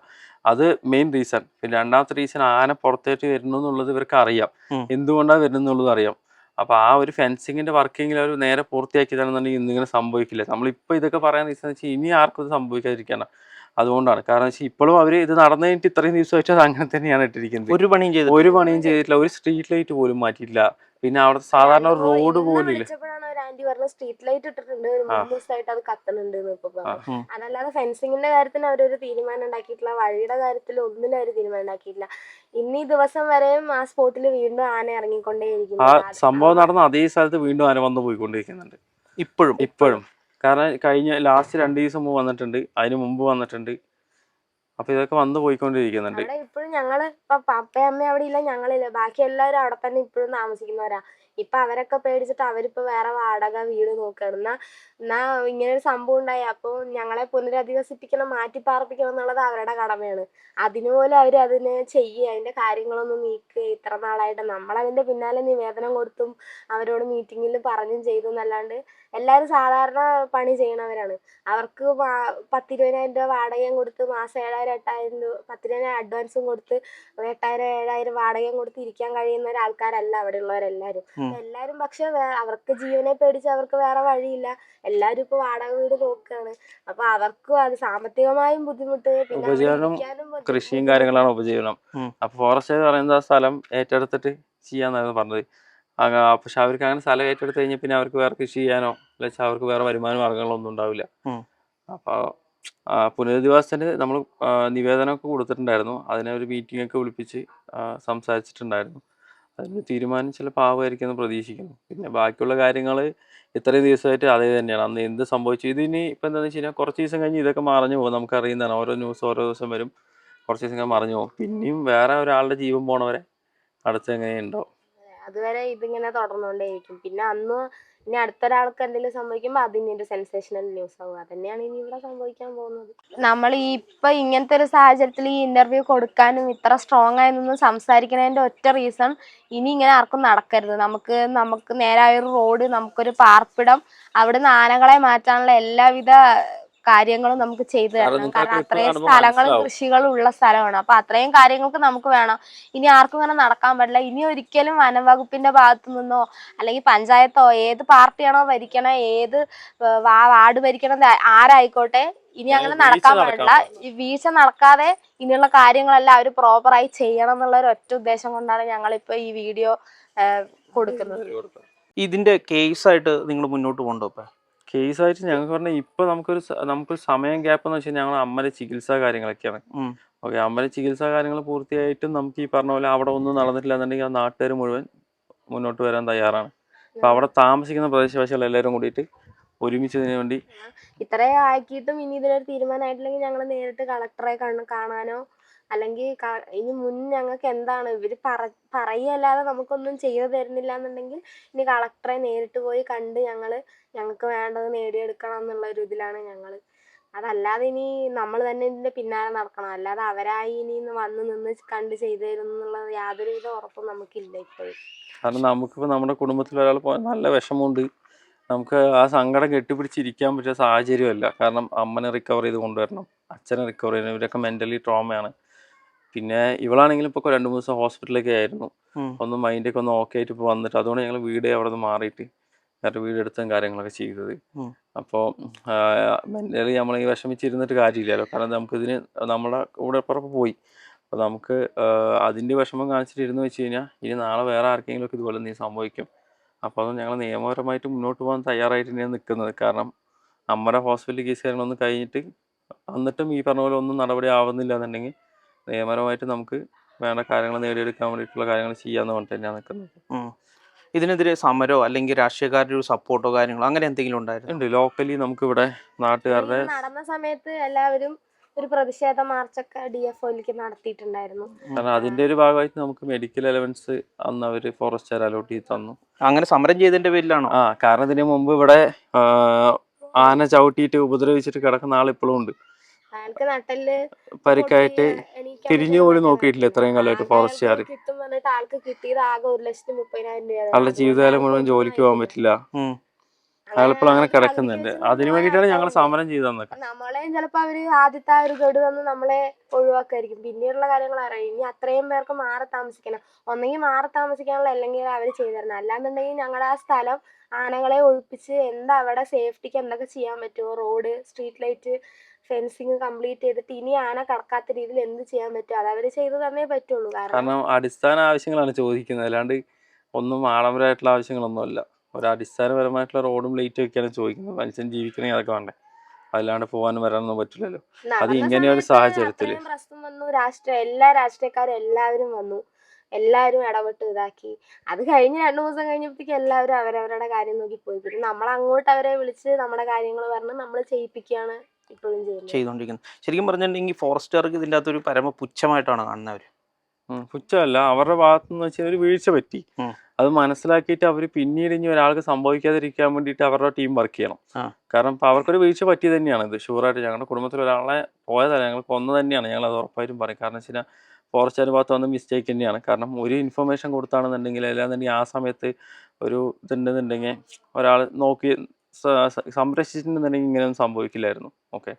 അത് മെയിൻ റീസൺ. പിന്നെ രണ്ടാമത്തെ റീസൺ, ആന പുറത്തേക്ക് വരുന്നു എന്നുള്ളത് ഇവർക്ക് അറിയാം, എന്തുകൊണ്ടാണ് വരുന്നുള്ളത് അറിയാം. അപ്പൊ ആ ഒരു ഫെൻസിങ്ങിന്റെ വർക്കിങ്ങിൽ അവർ നേരെ പൂർത്തിയാക്കിയതാണെന്നുണ്ടെങ്കിൽ ഇന്നിങ്ങനെ സംഭവിക്കില്ല. നമ്മളിപ്പോൾ ഇതൊക്കെ പറയാൻ റീസൺ വെച്ചാൽ ഇനി ആർക്കും ഇത് സംഭവിക്കാതിരിക്കാണ്. അതുകൊണ്ടാണ്. കാരണം വെച്ചാൽ ഇപ്പോഴും അവർ ഇത് നടന്നു കഴിഞ്ഞിട്ട് ഇത്രയും ദിവസമായിട്ട് അത് അങ്ങനെ തന്നെയാണ് ഇട്ടിരിക്കുന്നത്. ഒരു പണിയും ചെയ്തിട്ടില്ല, ഒരു സ്ട്രീറ്റ് ലൈറ്റ് പോലും മാറ്റിയില്ല. പിന്നെ അവിടെ സാധാരണ റോഡ് പോലും ഇല്ല. ആന്റി പറഞ്ഞ സ്ട്രീറ്റ് ലൈറ്റ് ഇട്ടിട്ടുണ്ട്, 3 ദിവസമായിട്ട് അത് കത്തണുണ്ട് ഇപ്പൊ പറഞ്ഞു. അതല്ലാതെ ഫെൻസിങ്ങിന്റെ കാര്യത്തിന് അവരൊരു തീരുമാനം ഉണ്ടാക്കിയിട്ടില്ല, വഴിയുടെ കാര്യത്തിൽ ഒന്നിനും അവർ തീരുമാനം ഉണ്ടാക്കിയിട്ടില്ല. ഇന്നീ ദിവസം വരെയും ആ സ്പോട്ടിൽ വീണ്ടും ആന ഇറങ്ങിക്കൊണ്ടേയിരിക്കുന്നു. ആ സംഭവം നടന്ന അതേ സ്ഥലത്ത് വീണ്ടും ആന വന്നു പോയിക്കൊണ്ടിരിക്കുന്നുണ്ട് ഇപ്പോഴും. കാരണം കഴിഞ്ഞ ലാസ്റ്റ് 2 ദിവസം മുമ്പ് വന്നിട്ടുണ്ട്, അതിന് മുമ്പ് വന്നിട്ടുണ്ട്. അപ്പൊ ഇതൊക്കെ വന്നു പോയിക്കൊണ്ടിരിക്കുന്നുണ്ട്. അവിടെ ഇപ്പോഴും ഞങ്ങള് ഇപ്പൊ പപ്പയും അമ്മയും അവിടെ ഇല്ല, ഞങ്ങളില്ല, ബാക്കി എല്ലാവരും അവിടെ തന്നെ ഇപ്പോഴും താമസിക്കുന്നവരാ. ഇപ്പൊ അവരൊക്കെ പേടിച്ചിട്ട് അവരിപ്പോ വേറെ വാടക വീട് നോക്കുകയാണ്. എന്നാ ഇങ്ങനെ ഒരു സംഭവം ഉണ്ടായി, അപ്പൊ ഞങ്ങളെ പുനരധിവസിപ്പിക്കണം, മാറ്റി പാർപ്പിക്കണം എന്നുള്ളത് അവരുടെ കടമയാണ്. അതിനുപോലെ അതിനെ ചെയ്യുക, അതിന്റെ കാര്യങ്ങളൊന്നും നീക്കുക. ഇത്ര നാളായിട്ട് നമ്മളതിന്റെ പിന്നാലെ നിവേദനം കൊടുത്തും അവരോട് മീറ്റിങ്ങിൽ പറഞ്ഞും ചെയ്തു എന്നല്ലാണ്ട് എല്ലാവരും സാധാരണ പണി ചെയ്യണവരാണ്. അവർക്ക് 10,000-20,000 രൂപ വാടകയും കൊടുത്ത് മാസം 7,000-8,000 രൂപ 10,000 അഡ്വാൻസും കൊടുത്ത് 8,000-7,000 വാടകയും കൊടുത്ത് ഇരിക്കാൻ കഴിയുന്ന ഒരാൾക്കാരല്ല അവിടെ ഉള്ളവരെല്ലാരും. എല്ലാരും പക്ഷെ അവർക്ക് ജീവനെ പേടിച്ച് അവർക്ക് വേറെ വഴിയില്ല, എല്ലാരും ഇപ്പൊ വാടക വീട് നോക്കുകയാണ്. അപ്പൊ അവർക്കും അത് സാമ്പത്തികമായും ബുദ്ധിമുട്ട്, പിന്നെ അവിടെ ഉപജീവനം ഇരിക്കാനും കൃഷിയും കാര്യങ്ങളാണ് ഉപജീവനം. അപ്പൊ ഫോറസ്റ്റ് പറയുന്നത് ആ സ്ഥലം ഏറ്റെടുത്തിട്ട് ചെയ്യാന്നായിരുന്നു പറഞ്ഞത്. പക്ഷെ അവർക്ക് അങ്ങനെ സ്ഥലം ഏറ്റെടുത്ത് കഴിഞ്ഞാൽ പിന്നെ അവർക്ക് വേറെ കൃഷി ചെയ്യാനോ അല്ലെങ്കിൽ അവർക്ക് വേറെ വരുമാന മാർഗങ്ങളൊന്നും ഉണ്ടാവില്ല. അപ്പൊ പുനരധിവാസത്തിന് നമ്മൾ നിവേദനമൊക്കെ കൊടുത്തിട്ടുണ്ടായിരുന്നു. അതിനെ ഒരു മീറ്റിംഗ് ഒക്കെ വിളിപ്പിച്ച് സംസാരിച്ചിട്ടുണ്ടായിരുന്നു. അതിന് തീരുമാനം ചിലപ്പോൾ ആവുമായിരിക്കും പ്രതീക്ഷിക്കുന്നു. പിന്നെ ബാക്കിയുള്ള കാര്യങ്ങൾ ഇത്രയും ദിവസമായിട്ട് അതേ തന്നെയാണ്. അന്ന് എന്ത് സംഭവിച്ചു ഇതിനി ഇപ്പം എന്താണെന്ന് വെച്ച് കഴിഞ്ഞാൽ കുറച്ച് ദിവസം കഴിഞ്ഞ് ഇതൊക്കെ മറഞ്ഞു പോകും. നമുക്ക് അറിയുന്നതാണ്, ഓരോ ന്യൂസ് ഓരോ ദിവസം വരും, കുറച്ച് ദിവസം കഴിഞ്ഞ് മറഞ്ഞു പോകും. പിന്നെയും വേറെ ഒരാളുടെ ജീവൻ പോണവരെ അടുത്ത് എങ്ങനെയുണ്ടോ അതുവരെ ഇതിങ്ങനെ തുടർന്നുകൊണ്ടേയിരിക്കും. പിന്നെ ഇനി അടുത്തൊരാൾക്ക് എന്തെങ്കിലും സംഭവിക്കുമ്പോൾ അതിന് ഒരു സെൻസേഷണൽ ന്യൂസ് ആവും. അതന്നെയാണ് ഇനി ഇവിടെ സംഭവിക്കാൻ പോകുന്നത്. നമ്മൾ ഇപ്പൊ ഇങ്ങനത്തെ ഒരു സാഹചര്യത്തിൽ ഈ ഇന്റർവ്യൂ കൊടുക്കാനും ഇത്ര സ്ട്രോങ് ആയി നിന്ന് സംസാരിക്കുന്നതിന്റെ ഒറ്റ റീസൺ, ഇനി ഇങ്ങനെ ആർക്കും നടക്കരുത്. നമുക്ക് നേരായൊരു റോഡ്, നമുക്കൊരു പാർപ്പിടം, അവിടുന്ന് ആനകളെ മാറ്റാനുള്ള എല്ലാവിധ കാര്യങ്ങളും നമുക്ക് ചെയ്തു തരണം. കാരണം അത്രയും സ്ഥലങ്ങളും കൃഷികളും ഉള്ള സ്ഥലമാണ്. അപ്പൊ അത്രയും കാര്യങ്ങൾക്ക് നമുക്ക് വേണം. ഇനി ആർക്കും ഇങ്ങനെ നടക്കാൻ പാടില്ല. ഇനി ഒരിക്കലും വനംവകുപ്പിന്റെ ഭാഗത്തു നിന്നോ അല്ലെങ്കിൽ പഞ്ചായത്തോ ഏത് പാർട്ടിയാണോ ഭരിക്കണേ, ഏത് വാർഡ് ഭരിക്കണത് ആരായിക്കോട്ടെ, ഇനി അങ്ങനെ നടക്കാൻ പാടില്ല. ഈ വീഴ്ച നടക്കാതെ ഇനിയുള്ള കാര്യങ്ങളെല്ലാം അവർ പ്രോപ്പറായി ചെയ്യണം എന്നുള്ള ഒരു ഒറ്റ ഉദ്ദേശം കൊണ്ടാണ് ഞങ്ങളിപ്പോ ഈ വീഡിയോ കൊടുക്കുന്നത്. ഇതിന്റെ കേസായിട്ട് നിങ്ങൾ മുന്നോട്ട് പോകണ്ടോ? ഇപ്പൊ കേസായിട്ട് ഞങ്ങൾക്ക് പറഞ്ഞാൽ ഇപ്പൊ നമുക്കൊരു സമയം ഗ്യാപ്പ് എന്ന് വെച്ചാൽ ഞങ്ങൾ അമ്മയുടെ ചികിത്സാ കാര്യങ്ങളൊക്കെയാണ്. ഓക്കെ, അമ്മയുടെ ചികിത്സാ കാര്യങ്ങൾ പൂർത്തിയായിട്ടും നമുക്ക് ഈ പറഞ്ഞ പോലെ അവിടെ ഒന്നും നടന്നിട്ടില്ല എന്നുണ്ടെങ്കിൽ ആ നാട്ടുകാർ മുഴുവൻ മുന്നോട്ട് വരാൻ തയ്യാറാണ്. അപ്പൊ അവിടെ താമസിക്കുന്ന പ്രദേശവാസികൾ എല്ലാവരും കൂടിയിട്ട് ഒരുമിച്ചതിന് വേണ്ടി ഇത്രയും ആക്കിയിട്ടും ഇനി ഇതിനൊരു തീരുമാനമായിട്ടില്ലെങ്കിൽ ഞങ്ങൾ നേരിട്ട് കളക്ടറെ കാണാനോ, അല്ലെങ്കിൽ ഇനി ഞങ്ങൾക്ക് എന്താണ് ഇവര് പറയല്ലാതെ നമുക്കൊന്നും ചെയ്തു തരുന്നില്ല എന്നുണ്ടെങ്കിൽ ഇനി കളക്ടറെ നേരിട്ട് പോയി കണ്ട് ഞങ്ങൾക്ക് വേണ്ടത് നേടിയെടുക്കണം എന്നുള്ള ഒരു ഇതിലാണ് ഞങ്ങൾ. അതല്ലാതെ ഇനി നമ്മൾ തന്നെ ഇതിന്റെ പിന്നാലെ നടക്കണം. അല്ലാതെ അവരായി ഇനി വന്ന് നിന്ന് കണ്ട് ചെയ്തു തരും എന്നുള്ള യാതൊരുവിധ ഉറപ്പും നമുക്കില്ല ഇപ്പോഴും. കാരണം നമുക്കിപ്പോൾ നമ്മുടെ കുടുംബത്തിൽ ഒരാൾ പോയാൽ നല്ല വിഷമമുണ്ട്. നമുക്ക് ആ സങ്കടം കെട്ടിപ്പിടിച്ചിരിക്കാൻ പറ്റിയ സാഹചര്യമല്ല. കാരണം അമ്മനെ റിക്കവർ ചെയ്ത് കൊണ്ടുവരണം, അച്ഛനെ റിക്കവർ ചെയ്യണം, ഇവരൊക്കെ മെൻ്റലി ട്രോമയാണ്. പിന്നെ ഇവളാണെങ്കിലും ഇപ്പോൾ 2-3 ദിവസം ഹോസ്പിറ്റലിലൊക്കെ ആയിരുന്നു. ഒന്ന് മൈൻഡൊക്കെ ഒന്ന് ഓക്കെ ആയിട്ട് ഇപ്പോൾ വന്നിട്ട്, അതുകൊണ്ട് ഞങ്ങൾ വീട് അവിടെ നിന്ന് മാറിയിട്ട് വേറെ വീടെടുത്തും കാര്യങ്ങളൊക്കെ ചെയ്തത്. അപ്പോൾ മെൻ്റലി നമ്മൾ ഈ വിഷമിച്ചിരുന്നിട്ട് കാര്യമില്ലല്ലോ. കാരണം നമുക്കിതിന് നമ്മളെ കൂടെ പുറത്ത് പോയി. അപ്പോൾ നമുക്ക് അതിൻ്റെ വിഷമം കാണിച്ചിട്ട് ഇരുന്ന് വെച്ച് കഴിഞ്ഞാൽ ഇനി നാളെ വേറെ ആർക്കെങ്കിലുമൊക്കെ ഇതുപോലെ നീ സംഭവിക്കും. അപ്പോൾ അത് ഞങ്ങൾ നിയമപരമായിട്ട് മുന്നോട്ട് പോകാൻ തയ്യാറായിട്ട് തന്നെയാണ് നിൽക്കുന്നത്. കാരണം നമ്മുടെ ഹോസ്പിറ്റൽ കേസ് കാര്യങ്ങളൊന്നും കഴിഞ്ഞിട്ട് എന്നിട്ടും ഈ പറഞ്ഞ പോലെ ഒന്നും നടപടി ആവുന്നില്ല എന്നുണ്ടെങ്കിൽ നിയമപരമായിട്ട് നമുക്ക് വേണ്ട കാര്യങ്ങൾ നേടിയെടുക്കാൻ വേണ്ടിയിട്ടുള്ള കാര്യങ്ങൾ ചെയ്യാമെന്ന് പറഞ്ഞിട്ട് തന്നെയാണ് നിൽക്കുന്നത്. ഇതിനെതിരെ സമരോ അല്ലെങ്കിൽ രാഷ്ട്രീയക്കാരുടെ ഒരു സപ്പോർട്ടോ കാര്യങ്ങളോ അങ്ങനെ എന്തെങ്കിലും ഉണ്ടായിരുന്നു? ഉണ്ട്. ലോക്കലി നമുക്കിവിടെ നാട്ടുകാരുടെ നടന്ന സമയത്ത് എല്ലാവരും ഒരു പ്രതിഷേധ മാർച്ചൊക്കെ DFOയിലേക്ക് നടത്തിയിട്ടുണ്ടായിരുന്നു. കാരണം അതിന്റെ ഒരു ഭാഗമായിട്ട് നമുക്ക് മെഡിക്കൽ അലവൻസ് അന്ന് അവര് ഫോറസ്റ്റുകാർ അലോട്ട് ചെയ്ത് തന്നു. അങ്ങനെ സമരം ചെയ്തതിന്റെ പേരിലാണോ? കാരണം ഇതിന് മുമ്പ് ഇവിടെ ആന ചവിട്ടിയിട്ട് ഉപദ്രവിച്ചിട്ട് കിടക്കുന്ന ആൾ ഇപ്പോഴും ഉണ്ട്. അയാൾക്ക് നട്ടല് പരിക്കായിട്ട് തിരിഞ്ഞു പോലും നോക്കിയിട്ടില്ല ഇത്രയും കാലമായിട്ട് ഫോറസ്റ്റുകാർ. കിട്ടും പറഞ്ഞിട്ട് ആൾക്ക് കിട്ടിയത് ആകെ 1,30,000 രൂപ. ആളുടെ ജീവിതകാലം മുഴുവൻ ജോലിക്ക് പോകാൻ പറ്റില്ല. അയാളിപ്പോൾ അങ്ങനെ കിടക്കുന്നുണ്ട്. അതിനു വേണ്ടിയിട്ടാണ് ഞങ്ങൾ സമരം ചെയ്തതെന്നൊക്കെ. നമ്മളെയും ചിലപ്പോൾ അവര് ആദ്യത്തെ ഒരു ഗഡു തന്ന് നമ്മളെ ഒഴിവാക്കായിരിക്കും. പിന്നീടുള്ള കാര്യങ്ങൾ അറിയാം. ഇനി അത്രയും പേർക്ക് മാറി താമസിക്കണം, ഒന്നെങ്കിൽ മാറി താമസിക്കാനുള്ള അല്ലെങ്കിൽ അവർ ചെയ്തു തരണം. അല്ലാന്നുണ്ടെങ്കിൽ ഞങ്ങളുടെ ആ സ്ഥലം ആനകളെ ഒഴിപ്പിച്ച് എന്താ അവിടെ സേഫ്റ്റിക്ക് എന്തൊക്കെ ചെയ്യാൻ പറ്റുമോ, road, street light, fencing complete ചെയ്തിട്ട് ഇനി ആന കടക്കാത്ത രീതിയിൽ എന്ത് ചെയ്യാൻ പറ്റുമോ അത് അവര് ചെയ്തു തന്നേ പറ്റുള്ളൂ. കാരണം അടിസ്ഥാന ആവശ്യങ്ങളാണ് ചോദിക്കുന്നത്, അല്ലാണ്ട് ഒന്നും ആഡംബരമായിട്ടുള്ള ആവശ്യങ്ങളൊന്നുമല്ല. ഒരു അടിസ്ഥാനപരമായിട്ടുള്ള റോഡും ലൈറ്റും ഒക്കെയാണ് ചോദിക്കുന്നത്. മനുഷ്യൻ ജീവിക്കണമെങ്കിൽ അതൊക്കെ വേണ്ടേ, അല്ലാണ്ട് പോകാനും വരാനൊന്നും പറ്റില്ലല്ലോ. അത് ഇങ്ങനെയൊരു സാഹചര്യത്തിൽ പ്രശ്നം വന്നു. എല്ലാ രാഷ്ട്രീയക്കാരും എല്ലാവരും വന്നു, എല്ലാവരും ഇടപെട്ട് ഇതാക്കി. അത് കഴിഞ്ഞ് 2 ദിവസം കഴിഞ്ഞപ്പോഴത്തേക്ക് എല്ലാവരും അവരവരുടെ കാര്യം നോക്കി പോയി. പിന്നെ നമ്മൾ അങ്ങോട്ട് അവരെ വിളിച്ച് നമ്മുടെ കാര്യങ്ങൾ പറഞ്ഞ് നമ്മൾ ചെയ്യിപ്പിക്കുകയാണ് ഇപ്പോഴും ചെയ്യുന്നത്. ചെയ്തുകൊണ്ടിരിക്കുന്നത്. ശരിക്കും പറഞ്ഞിട്ടുണ്ടെങ്കിൽ ഫോറസ്റ്റുകാർക്ക് ഇതിൻ്റെ അകത്തൊരു പരമ പുച്ഛമായിട്ടാണ് കാണുന്നവർ. പുച്ഛമല്ല, അവരുടെ ഭാഗത്തുനിന്ന് വെച്ചാൽ ഒരു വീഴ്ച പറ്റി, അത് മനസ്സിലാക്കിയിട്ട് അവർ പിന്നീട് ഇനി ഒരാൾക്ക് സംഭവിക്കാതിരിക്കാൻ വേണ്ടിയിട്ട് അവരുടെ ടീം വർക്ക് ചെയ്യണം. കാരണം ഇപ്പം അവർക്കൊരു വീഴ്ച പറ്റി തന്നെയാണ് ഇത്. ഷുവറായിട്ട് ഞങ്ങളുടെ കുടുംബത്തിൽ ഒരാളെ പോയതല്ല, ഞങ്ങൾ കൊന്നു തന്നെയാണ്, ഞങ്ങൾ അത് ഉറപ്പായിട്ടും പറയും. കാരണം വെച്ച് കഴിഞ്ഞാൽ ഫോറസ്റ്റുകാരുടെ ഭാഗത്ത് വന്ന മിസ്റ്റേക്ക് തന്നെയാണ്. കാരണം ഒരു ഇൻഫർമേഷൻ കൊടുത്താണെന്നുണ്ടെങ്കിൽ അല്ലാന്നുണ്ടെങ്കിൽ ആ സമയത്ത് ഒരു ഇതുണ്ടെന്നുണ്ടെങ്കിൽ ഒരാൾ നോക്കി സംരക്ഷിച്ചിട്ടുണ്ടെന്നുണ്ടെങ്കിൽ ഇങ്ങനെയൊന്നും സംഭവിക്കില്ലായിരുന്നു. ഓക്കെ,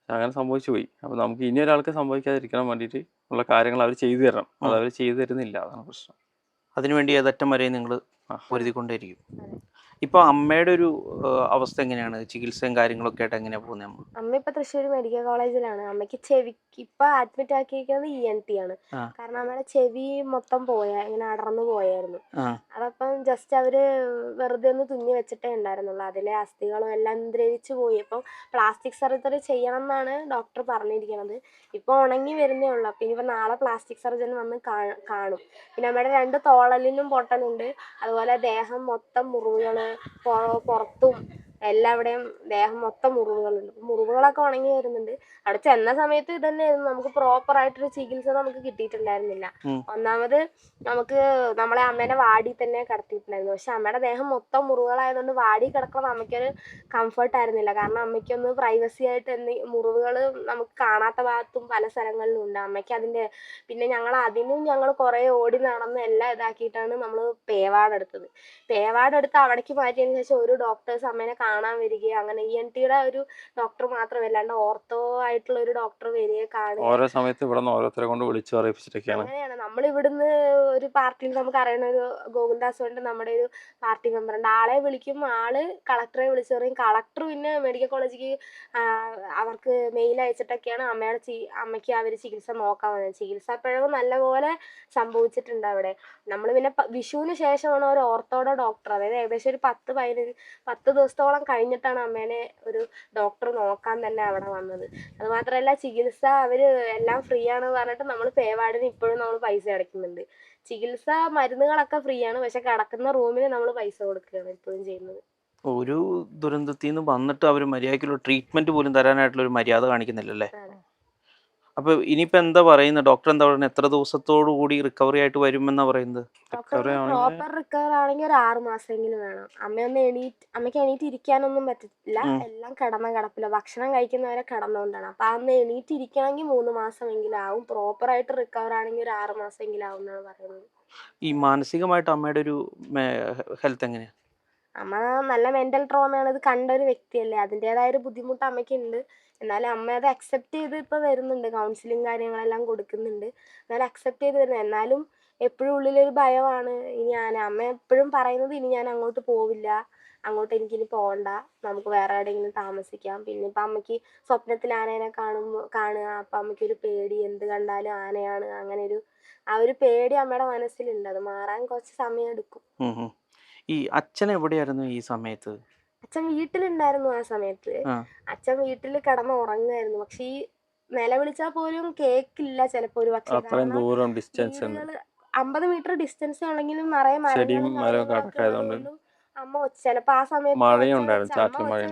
അങ്ങനെ സംഭവിച്ചു പോയി. അപ്പോൾ നമുക്ക് ഇനി ഒരാൾക്ക് സംഭവിക്കാതിരിക്കാൻ വേണ്ടിയിട്ട് ഉള്ള കാര്യങ്ങൾ അവർ ചെയ്തു തരണം. അത് അവർ ചെയ്തു തരുന്നില്ല, അതാണ് പ്രശ്നം. അതിനുവേണ്ടി ഏതറ്റം വരെ നിങ്ങൾ പൊരുതിക്കൊണ്ടേയിരിക്കും. ഇപ്പോൾ അമ്മയുടെ ഒരു അവസ്ഥ എങ്ങനെയാണ്? ചികിത്സയും കാര്യങ്ങളൊക്കെ ആയിട്ട് എങ്ങനെയാണ് പോകുന്നത് അമ്മ? അമ്മ ഇപ്പൊ തൃശ്ശൂർ മെഡിക്കൽ കോളേജിലാണ്. അമ്മയ്ക്ക് ചെവിക്ക് ഇപ്പൊ അഡ്മിറ്റ് ആക്കിയിരിക്കുന്നത് ENT ആണ്. കാരണം അമ്മയുടെ ചെവി മൊത്തം ഇങ്ങനെ അടർന്നു പോയായിരുന്നു. അതപ്പം ജസ്റ്റ് അവര് വെറുതെ ഒന്ന് തുന്നി വെച്ചിട്ടേ ഉണ്ടായിരുന്നുള്ളൂ. അതിലെ അസ്ഥികളും എല്ലാം ദ്രവിച്ചു പോയി. അപ്പം പ്ലാസ്റ്റിക് സർജറി ചെയ്യണം എന്നാണ് ഡോക്ടർ പറഞ്ഞിരിക്കുന്നത്. ഇപ്പൊ ഉണങ്ങി വരുന്നേ ഉള്ളൂ. അപ്പൊ ഇനിയിപ്പോ നാളെ പ്ലാസ്റ്റിക് സർജൻ വന്ന് കാണും. പിന്നെ അമ്മയുടെ 2 തോളലിലും പൊട്ടലുണ്ട്. അതുപോലെ ദേഹം മൊത്തം മുറിവുകള്, പുറത്തും എല്ലാവിടെയും ദേഹം മൊത്തം മുറിവുകളുണ്ട്. മുറിവുകളൊക്കെ ഉണങ്ങി വരുന്നുണ്ട്. അവിടെ ചെന്ന സമയത്ത് ഇതന്നെയായിരുന്നു, നമുക്ക് പ്രോപ്പർ ആയിട്ടൊരു ചികിത്സ നമുക്ക് കിട്ടിയിട്ടുണ്ടായിരുന്നില്ല. ഒന്നാമത് നമുക്ക് നമ്മളെ അമ്മേനെ വാടി തന്നെ കിടത്തിയിട്ടുണ്ടായിരുന്നു. പക്ഷെ അമ്മയുടെ ദേഹം മൊത്തം മുറിവുകളായതുകൊണ്ട് വാടി കിടക്കണം അമ്മയ്ക്കൊരു കംഫർട്ട് ആയിരുന്നില്ല. കാരണം അമ്മയ്ക്കൊന്ന് പ്രൈവസി ആയിട്ട് മുറിവുകൾ നമുക്ക് കാണാത്ത ഭാഗത്തും പല സ്ഥലങ്ങളിലും ഉണ്ട് അമ്മയ്ക്ക്. പിന്നെ ഞങ്ങൾ കുറേ ഓടി നടന്ന് എല്ലാം ഇതാക്കിയിട്ടാണ് നമ്മൾ പേവാടെടുത്തത്. പേവാടെടുത്ത് അവിടേക്ക് മാറ്റിയതിന് ശേഷം ഒരു ഡോക്ടേഴ്സ് അമ്മേനെ കാണാൻ വരികയും അങ്ങനെ ENTയുടെ ഒരു ഡോക്ടർ മാത്രമല്ല, അല്ലാണ്ട് ഓർത്തോ ആയിട്ടുള്ള ഒരു ഡോക്ടർ വരികയും കാണുക. ഓരോ സമയത്ത് ഇവിടെ നിന്ന് ഓരോരുത്തരെ കൊണ്ട് വിളിച്ചു പറയിപ്പിച്ചിട്ടൊക്കെയാണ്. അങ്ങനെയാണ് നമ്മൾ ഇവിടുന്ന് ഒരു പാർട്ടിയിൽ നമുക്ക് അറിയുന്ന ഒരു ഗോകുൽദാസ് കൊണ്ട് നമ്മുടെ ഒരു പാർട്ടി മെമ്പർ ഉണ്ട്. ആളെ വിളിക്കും, ആള് കളക്ടറെ വിളിച്ചു പറയും. കളക്ടർ പിന്നെ മെഡിക്കൽ കോളേജിലേക്ക് അവർക്ക് മെയിൽ അയച്ചിട്ടൊക്കെയാണ് അമ്മയ്ക്ക് അവർ ചികിത്സ നോക്കാൻ വന്നത്. ചികിത്സാ പിഴവ് നല്ലപോലെ സംഭവിച്ചിട്ടുണ്ട് അവിടെ. നമ്മൾ പിന്നെ വിഷുവിന് ശേഷമാണ് ഒരു ഓർത്തോയുടെ ഡോക്ടർ, അതായത് ഏകദേശം ഒരു 10 ദിവസത്തോളം കഴിഞ്ഞിട്ടാണ് അമ്മേനെ ഒരു ഡോക്ടർ നോക്കാൻ തന്നെ അവിടെ വന്നത്. അതുമാത്രമല്ല ചികിത്സ അവർ എല്ലാം ഫ്രീ ആണ് പറഞ്ഞിട്ട് നമ്മൾ പേവാർഡിന് ഇപ്പോഴും നമ്മൾ പൈസ അടയ്ക്കുന്നുണ്ട്. ചികിത്സ മരുന്നുകളൊക്കെ ഫ്രീ ആണ്, പക്ഷെ കിടക്കുന്ന റൂമിന് നമ്മൾ പൈസ കൊടുക്കുകയാണ് ഇപ്പോഴും ചെയ്യുന്നത്. ഒരു ദുരന്തത്തിൽ നിന്ന് വന്നിട്ട് അവർ മര്യാദയ്ക്കുള്ള ട്രീറ്റ്മെന്റ് പോലും തരാനായിട്ടുള്ള ഒരു മര്യാദ കാണിക്കുന്നില്ലല്ലേ? അപ്പൊ ഇനിയിപ്പോ എന്താ പറയുന്നത്? ഡോക്ടർ എന്താ പറയുന്നത്? എത്ര ദിവസത്തോടു കൂടി റിക്കവറി ആയിട്ട് വരുമെന്നാ പറയുന്നത്? പ്രോപ്പർ റിക്കവർ ആണെങ്കിൽ ഒരു 6 മാസമെങ്കിലും വേണം. അമ്മയ്ക്ക് എണീറ്റ് ഇരിക്കാനൊന്നും പറ്റില്ല. എല്ലാം കിടപ്പില്ല. ഭക്ഷണം കഴിക്കുന്നവരെ കിടന്നുകൊണ്ടാണ്. അപ്പൊ അന്ന് എണീറ്റ് ഇരിക്കണമെങ്കിൽ 3 മാസമെങ്കിലും ആവും. പ്രോപ്പർ ആയിട്ട് റിക്കവർ ആണെങ്കിൽ ഒരു 6 മാസമെങ്കിലും ആവും എന്നാണ് പറയുന്നത്. ഈ മാനസികമായിട്ട് അമ്മയുടെ ഒരു ഹെൽത്ത് എങ്ങനെയാ? അമ്മ നല്ല മെന്റൽ ട്രോമയാണ്. ഇത് കണ്ട ഒരു വ്യക്തിയല്ലേ, അതിൻ്റെതായ ഒരു ബുദ്ധിമുട്ട് അമ്മയ്ക്കുണ്ട്. എന്നാലും അമ്മ അത് അക്സെപ്റ്റ് ചെയ്ത് ഇപ്പോൾ വരുന്നുണ്ട്. കൗൺസിലിംഗ് കാര്യങ്ങളെല്ലാം കൊടുക്കുന്നുണ്ട്. എന്നാലും അക്സെപ്റ്റ് ചെയ്ത് വരുന്നത്. എന്നാലും എപ്പോഴും ഉള്ളിലൊരു ഭയമാണ്. അമ്മ എപ്പോഴും പറയുന്നത് ഇനി ഞാൻ അങ്ങോട്ട് പോവില്ല, അങ്ങോട്ട് എനിക്കിനി പോകണ്ട, നമുക്ക് വേറെ എവിടെയെങ്കിലും താമസിക്കാം. പിന്നെ ഇപ്പം അമ്മയ്ക്ക് സ്വപ്നത്തിൽ ആനേനെ കാണുക. അപ്പം അമ്മയ്ക്കൊരു പേടി, എന്ത് കണ്ടാലും ആനയാണ്, അങ്ങനെ ആ ഒരു പേടി അമ്മയുടെ മനസ്സിലുണ്ട്. അത് മാറാൻ കുറച്ച് സമയം എടുക്കും. ഈ അച്ഛൻ എവിടെയായിരുന്നു ഈ സമയത്ത്? അച്ഛൻ വീട്ടിലുണ്ടായിരുന്നു ആ സമയത്ത്. അച്ഛൻ വീട്ടിൽ കിടന്ന് ഉറങ്ങുമായിരുന്നു. പക്ഷെ ഈ നിലവിളിച്ചാൽ പോലും കേക്കില്ല ചിലപ്പോ. ഒരു പക്ഷേ 50 മീറ്റർ ഡിസ്റ്റൻസ് ആണെങ്കിലും നിറയെ മരങ്ങളും അമ്മ ചിലപ്പോ ആ സമയത്ത്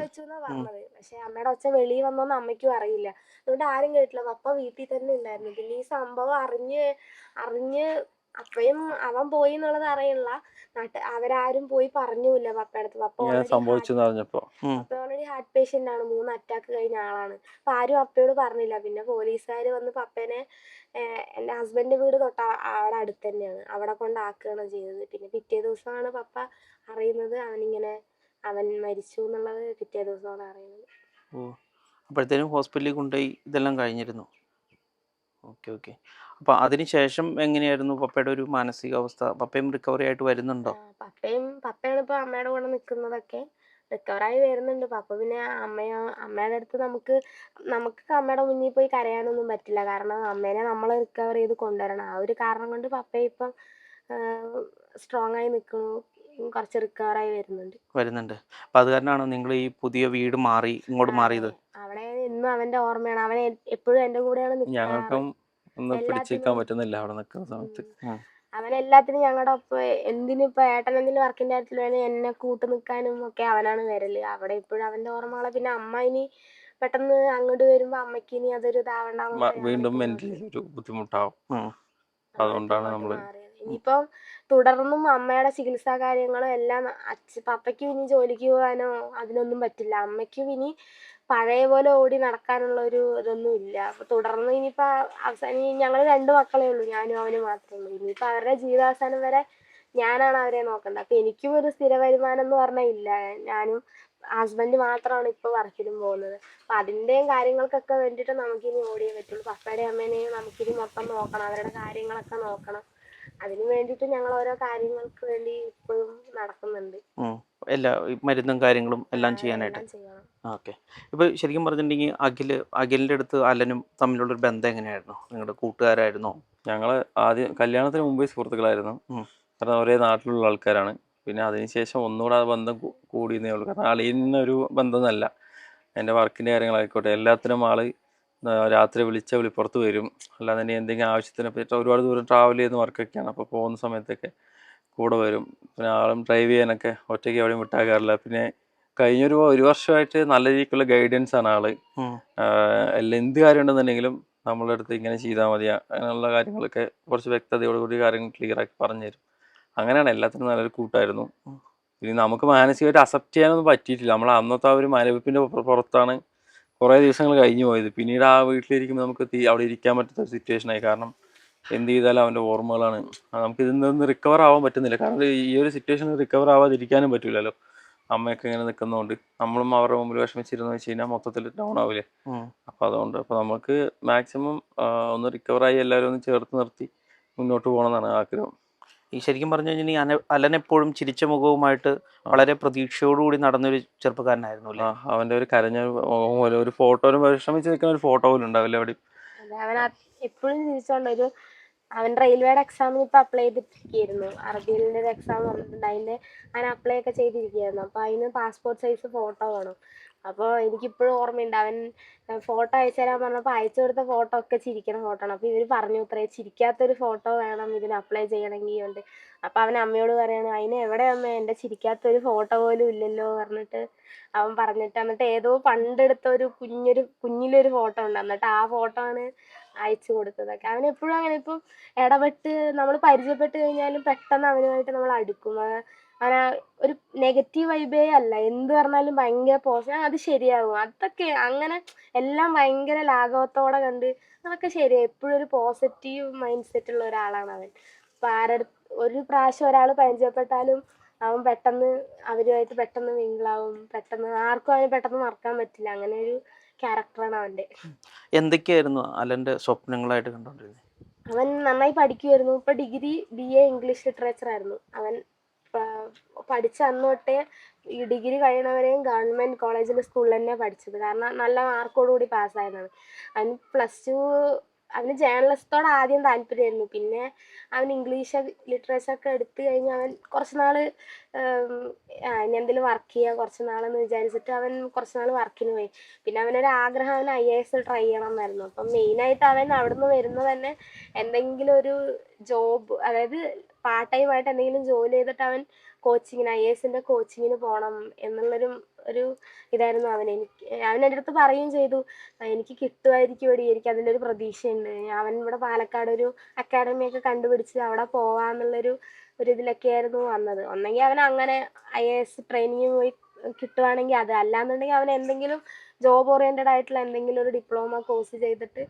വെച്ചു എന്നാ പറഞ്ഞത്. പക്ഷെ അമ്മയുടെ ഒച്ച വെളിയിൽ വന്നോന്ന് അമ്മയ്ക്കും അറിയില്ല. അതുകൊണ്ട് ആരും കേട്ടില്ല. പപ്പ വീട്ടിൽ തന്നെ ഉണ്ടായിരുന്നു. പിന്നെ ഈ സംഭവം അറിഞ്ഞ് അപ്പയും അവൻ പോയി എന്നുള്ളത് അറിയില്ല. അവരാരും പോയി പറഞ്ഞില്ല പപ്പയുടെ അടുത്ത്. പപ്പ ഓൾറെഡി ഹാർട്ട് പേഷ്യന്റ് ആണ്. 3 അറ്റാക്ക് കഴിഞ്ഞ ആളാണ്. അപ്പൊ ആരും അപ്പയോട് പറഞ്ഞില്ല. പിന്നെ പോലീസുകാർ വന്ന് പപ്പേനെ എൻ്റെ ഹസ്ബൻഡിന്റെ വീട് അവിടെ അടുത്ത് തന്നെയാണ്, അവിടെ കൊണ്ടാക്കുകയാണ് ചെയ്തത്. പിന്നെ പിറ്റേ ദിവസമാണ് പപ്പ അറിയുന്നത് അവൻ മരിച്ചു എന്നുള്ളത്. പിറ്റേ ദിവസമാണ് അറിയുന്നത്. അപ്പോഴത്തേനും ഹോസ്പിറ്റലിൽ കൊണ്ടുപോയി ഇതെല്ലാം കഴിഞ്ഞിരുന്നു. ഓക്കെ. അപ്പൊ അതിനുശേഷം എങ്ങനെയായിരുന്നു പപ്പയുടെ ഒരു മാനസികാവസ്ഥ? പപ്പയും റിക്കവറി ആയിട്ട് വരുന്നുണ്ടോ? പപ്പയാണ് ഇപ്പൊ അമ്മയുടെ കൂടെ നിൽക്കുന്നതൊക്കെ. റിക്കവറായി വരുന്നുണ്ട് പപ്പ. പിന്നെ അമ്മയുടെ അടുത്ത് നമുക്ക് അമ്മയുടെ മുന്നിൽ പോയി കരയാനൊന്നും പറ്റില്ല. കാരണം അമ്മേനെ നമ്മൾ റിക്കവർ ചെയ്ത് കൊണ്ടുവരണം. ആ ഒരു കാരണം കൊണ്ട് പപ്പ ഇപ്പം സ്ട്രോങ് ആയി നിൽക്കുന്നു. കുറച്ച് റിക്കവറായി വരുന്നുണ്ട്. അപ്പൊ അത് കാരണമാണോ നിങ്ങൾ ഈ പുതിയ വീട് മാറി ഇങ്ങോട്ട് മാറിയത്? അവിടെ ഇന്നും അവന്റെ ഓർമ്മയാണ്. അവൻ എപ്പോഴും എന്റെ കൂടെയാണ് ഞങ്ങൾക്കും ഒന്നും പിടിച്ചിരിക്കാൻ പറ്റുന്നില്ല അവിടെ നിൽക്കുന്ന സമയത്ത്. അവൻ എല്ലാത്തിനും ഞങ്ങളുടെ ഒപ്പം. എന്തിനിപ്പോ ഏട്ടൻ എന്തെങ്കിലും വർക്കിന്റെ കാര്യത്തിൽ വേണേൽ എന്നെ കൂട്ടു നിൽക്കാനും ഒക്കെ അവനാണ് വരല്. അവിടെ ഇപ്പോഴും അവന്റെ ഓർമ്മകളെ. പിന്നെ അമ്മ ഇനി പെട്ടെന്ന് അങ്ങോട്ട് വരുമ്പോ അമ്മയ്ക്ക് ഇനി അതൊരു ഇതാവണ്ടെന്ന് വീണ്ടും മെന്റലി ഒരു ബുദ്ധിമുട്ടാവും. അതുകൊണ്ടാണ് നമ്മള് ഇനിയിപ്പം തുടർന്നും അമ്മയുടെ ചികിത്സാ കാര്യങ്ങളും എല്ലാം പപ്പയ്ക്കും ഇനി ജോലിക്ക് പോകാനോ അതിനൊന്നും പറ്റില്ല. അമ്മയ്ക്കും ഇനി പഴയ പോലെ ഓടി നടക്കാനുള്ള ഒരു ഇതൊന്നും ഇല്ല. അപ്പൊ തുടർന്ന് ഇനിയിപ്പോ അവസാനം ഞങ്ങൾ 2 മക്കളേ ഉള്ളൂ, ഞാനും അവനും മാത്രമേ ഉള്ളൂ. ഇനിയിപ്പോ അവരുടെ ജീവിതാവസാനം വരെ ഞാനാണ് അവരെ നോക്കേണ്ടത്. അപ്പൊ എനിക്കും ഒരു സ്ഥിര വരുമാനം എന്ന് പറഞ്ഞാൽ ഇല്ല. ഞാനും ഹസ്ബൻഡ് മാത്രമാണ് ഇപ്പൊ വർക്കിനും പോകുന്നത്. അപ്പൊ അതിന്റെയും കാര്യങ്ങൾക്കൊക്കെ വേണ്ടിയിട്ട് നമുക്കിനി ഓടിയേ പറ്റുള്ളൂ. പപ്പയുടെയും അമ്മേനെയും നമുക്കിനി മൊത്തം നോക്കണം, അവരുടെ കാര്യങ്ങളൊക്കെ നോക്കണം. അതിന് വേണ്ടിയിട്ട് ഞങ്ങൾ ഓരോ കാര്യങ്ങൾക്ക് വേണ്ടി ഇപ്പോഴും നടക്കുന്നുണ്ട്. എല്ലാ മരുന്നും കാര്യങ്ങളും എല്ലാം ചെയ്യാനായിട്ട്. എല്ലാം ചെയ്യണം. ഓക്കെ. ഇപ്പൊ ശരിക്കും പറഞ്ഞിട്ടുണ്ടെങ്കിൽ അഖിലിന്റെ അടുത്ത് അലനും തമ്മിലുള്ളൊരു ബന്ധം എങ്ങനെയായിരുന്നു? നിങ്ങളുടെ കൂട്ടുകാരായിരുന്നോ? ഞങ്ങള് ആദ്യം കല്യാണത്തിന് മുമ്പേ സുഹൃത്തുക്കളായിരുന്നു. കാരണം ഒരേ നാട്ടിലുള്ള ആൾക്കാരാണ്. പിന്നെ അതിനുശേഷം ഒന്നുകൂടെ ആ ബന്ധം കൂടിയെന്നേ ഉള്ളൂ. കാരണം അളിയുന്നൊരു ബന്ധമൊന്നുമല്ല. എൻ്റെ വർക്കിൻ്റെ കാര്യങ്ങളായിക്കോട്ടെ എല്ലാത്തിനും ആള് രാത്രി വിളിപ്പുറത്ത് വരും. അല്ലാതെ തന്നെ എന്തെങ്കിലും ആവശ്യത്തിന് പറ്റി ഒരുപാട് ദൂരം ട്രാവൽ ചെയ്യുന്ന വർക്കൊക്കെയാണ്. അപ്പോൾ പോകുന്ന സമയത്തൊക്കെ കൂടെ വരും. പിന്നെ ആളും ഡ്രൈവ് ചെയ്യാനൊക്കെ ഒറ്റയ്ക്ക് എവിടെയും വിട്ടാക്കാറില്ല. പിന്നെ ഒരു വർഷമായിട്ട് നല്ല രീതിക്കുള്ള ഗൈഡൻസ് ആണ് ആള്. എല്ലാം എന്ത് കാര്യം ഉണ്ടെന്നുണ്ടെങ്കിലും നമ്മളുടെ അടുത്ത് ഇങ്ങനെ ചെയ്താൽ മതി അങ്ങനെയുള്ള കാര്യങ്ങളൊക്കെ കുറച്ച് വ്യക്തതയോടുകൂടി കാര്യങ്ങൾ ക്ലിയർ ആക്കി പറഞ്ഞു തരും. അങ്ങനെയാണ്, എല്ലാത്തിനും നല്ലൊരു കൂട്ടായിരുന്നു. ഇനി നമുക്ക് മാനസികമായിട്ട് അക്സെപ്റ്റ് ചെയ്യാനൊന്നും പറ്റിയിട്ടില്ല. നമ്മൾ അന്നത്തെ ആ ഒരു മരവിപ്പിൻ്റെ പുറത്താണ് കുറേ ദിവസങ്ങൾ കഴിഞ്ഞു പോയത്. പിന്നീട് ആ വീട്ടിലിരിക്കുമ്പോൾ നമുക്ക് അവിടെ ഇരിക്കാൻ പറ്റാത്ത ഒരു സിറ്റുവേഷനായി. കാരണം എന്ത് ചെയ്താലും അവൻ്റെ ഓർമ്മകളാണ്. നമുക്ക് ഇതിൽ നിന്ന് റിക്കവർ ആവാൻ പറ്റുന്നില്ല. കാരണം ഈ ഒരു സിറ്റുവേഷനിൽ റിക്കവർ ആവാതിരിക്കാനും പറ്റില്ലല്ലോ. അമ്മയൊക്കെ ഇങ്ങനെ നിൽക്കുന്നതുകൊണ്ട് നമ്മളും അവരുടെ മുമ്പിൽ വിഷമിച്ചിരുന്നു വെച്ച് കഴിഞ്ഞാൽ മൊത്തത്തിൽ ഡൗൺ ആവില്ലേ. അപ്പം അതുകൊണ്ട് അപ്പോൾ നമുക്ക് മാക്സിമം ഒന്ന് റിക്കവറായി എല്ലാവരും ഒന്ന് ചേർത്ത് നിർത്തി മുന്നോട്ട് പോകണമെന്നാണ് ആഗ്രഹം. ഈ ശരിക്കും പറഞ്ഞു കഴിഞ്ഞാൽ അലൻ എപ്പോഴും ചിരിച്ച മുഖവുമായിട്ട് വളരെ പ്രതീക്ഷയോടുകൂടി നടന്നൊരു ചെറുപ്പക്കാരനായിരുന്നു അല്ലേ? അവൻ്റെ ഒരു കരഞ്ഞ മുഖം പോലെ ഒരു ഫോട്ടോ, വിഷമിച്ച് നിൽക്കുന്ന ഒരു ഫോട്ടോ പോലും ഉണ്ടാവില്ല അവിടെ. അവൻ എപ്പോഴും ചിരിച്ചോണ്ട് അവൻ റെയിൽവേയുടെ എക്സാമിന് ഇപ്പൊ അപ്ലൈ ചെയ്തിരിക്കുകയായിരുന്നു. അറബിയിലെ ഒരു എക്സാം വന്നിട്ടുണ്ട്, അവൻ അപ്ലൈ ഒക്കെ ചെയ്തിരിക്കുകയായിരുന്നു. അപ്പൊ അതിന് പാസ്പോർട്ട് സൈസ് ഫോട്ടോ വേണം. അപ്പോൾ എനിക്കിപ്പോഴും ഓർമ്മയുണ്ട്, അവൻ ഫോട്ടോ അയച്ചു തരാൻ പറഞ്ഞപ്പോൾ അയച്ചു കൊടുത്ത ഫോട്ടോ ഒക്കെ ചിരിക്കണ ഫോട്ടോ ആണ്. അപ്പോൾ ഇവർ പറഞ്ഞു ഇത്രേ ചിരിക്കാത്തൊരു ഫോട്ടോ വേണം ഇതിന് അപ്ലൈ ചെയ്യണമെങ്കിൽ ഉണ്ട്. അപ്പോൾ അവൻ അമ്മയോട് പറയാണ്, അതിന് എവിടെ അമ്മ എൻ്റെ ചിരിക്കാത്തൊരു ഫോട്ടോ പോലും ഇല്ലല്ലോ പറഞ്ഞിട്ട് അവൻ പറഞ്ഞിട്ട്, എന്നിട്ട് ഏതോ പണ്ടെടുത്ത ഒരു കുഞ്ഞിലൊരു ഫോട്ടോ ഉണ്ട്, എന്നിട്ട് ആ ഫോട്ടോ ആണ് അയച്ചു കൊടുത്തതൊക്കെ. അവൻ എപ്പോഴും അങ്ങനെ ഇപ്പം ഇടപെട്ട് നമ്മൾ പരിചയപ്പെട്ട് കഴിഞ്ഞാലും പെട്ടെന്ന് അവനുമായിട്ട് നമ്മൾ അടുക്കും. അവന് ഒരു നെഗറ്റീവ് വൈബേ അല്ല, എന്ത് പറഞ്ഞാലും ഭയങ്കര പോസിറ്റീവ്, അത് ശരിയാകും അതൊക്കെ അങ്ങനെ എല്ലാം ഭയങ്കര ലാഘവത്തോടെ കണ്ട് അതൊക്കെ ശരിയായി. എപ്പോഴും ഒരു പോസിറ്റീവ് മൈൻഡ് സെറ്റ് ഉള്ള ഒരാളാണ് അവൻ. അപ്പം ഒരു പ്രാവശ്യം ഒരാൾ പരിചയപ്പെട്ടാലും അവൻ പെട്ടെന്ന് അവരുമായിട്ട് പെട്ടെന്ന് മിങ്കിളാവും, പെട്ടെന്ന് ആർക്കും അവന് പെട്ടെന്ന് മറക്കാൻ പറ്റില്ല. അങ്ങനെ ഒരു ക്യാരക്ടറാണ് അവൻ്റെ. എന്തൊക്കെയായിരുന്നു അലൻ്റെ സ്വപ്നങ്ങളായിട്ട് കണ്ടുകൊണ്ടിരുന്നത്? അവൻ നന്നായി പഠിക്കുമായിരുന്നു. ഇപ്പൊ ഡിഗ്രി BA ഇംഗ്ലീഷ് ലിറ്ററേച്ചർ ആയിരുന്നു അവൻ പഠിച്ച അന്ന് തൊട്ടേ. ഈ ഡിഗ്രി കഴിയണവരെയും ഗവൺമെന്റ് കോളേജിൽ സ്കൂളിൽ തന്നെ പഠിച്ചത്. കാരണം നല്ല മാർക്കോടുകൂടി പാസ്സായതാണ്. അവൻ +2 അവന് ജേർണലിസത്തോട് ആദ്യം താല്പര്യമായിരുന്നു. പിന്നെ അവൻ ഇംഗ്ലീഷ് ലിറ്ററേച്ചർ ഒക്കെ എടുത്തു കഴിഞ്ഞ് അവൻ കുറച്ച് നാൾ ഇനി എന്തെങ്കിലും വർക്ക് ചെയ്യുക കുറച്ച് നാളെന്ന് വിചാരിച്ചിട്ട് അവൻ കുറച്ച് നാൾ വർക്കിന് പോയി. പിന്നെ അവനൊരു ആഗ്രഹം അവൻ IAS ട്രൈ ചെയ്യണം എന്നായിരുന്നു. അപ്പം മെയിനായിട്ട് അവൻ അവിടുന്ന് വരുന്നത് തന്നെ എന്തെങ്കിലും ഒരു ജോബ്, അതായത് പാർട്ട് ടൈം ആയിട്ട് എന്തെങ്കിലും ജോലി ചെയ്തിട്ട് അവൻ കോച്ചിങ്ങിന് IASന്റെ കോച്ചിങ്ങിന് പോകണം എന്നുള്ളൊരു ഇതായിരുന്നു അവൻ എൻ്റെ അടുത്ത് പറയുകയും ചെയ്തു, എനിക്ക് കിട്ടുമായിരിക്കും എടി, എനിക്ക് അതിൻ്റെ ഒരു പ്രതീക്ഷയുണ്ട്. അവൻ ഇവിടെ പാലക്കാട് ഒരു അക്കാഡമിയൊക്കെ കണ്ടുപിടിച്ച് അവിടെ പോവാന്നുള്ളൊരു ഇതിലൊക്കെ ആയിരുന്നു വന്നത്. ഒന്നെങ്കിൽ അവൻ അങ്ങനെ IAS ട്രെയിനിങ് പോയി കിട്ടുവാണെങ്കിൽ അത്, അല്ലാന്നുണ്ടെങ്കിൽ അവൻ എന്തെങ്കിലും ജോബ് ഓറിയൻറ്റഡ് ആയിട്ടുള്ള എന്തെങ്കിലും ഒരു ഡിപ്ലോമ കോഴ്സ് ചെയ്തിട്ട്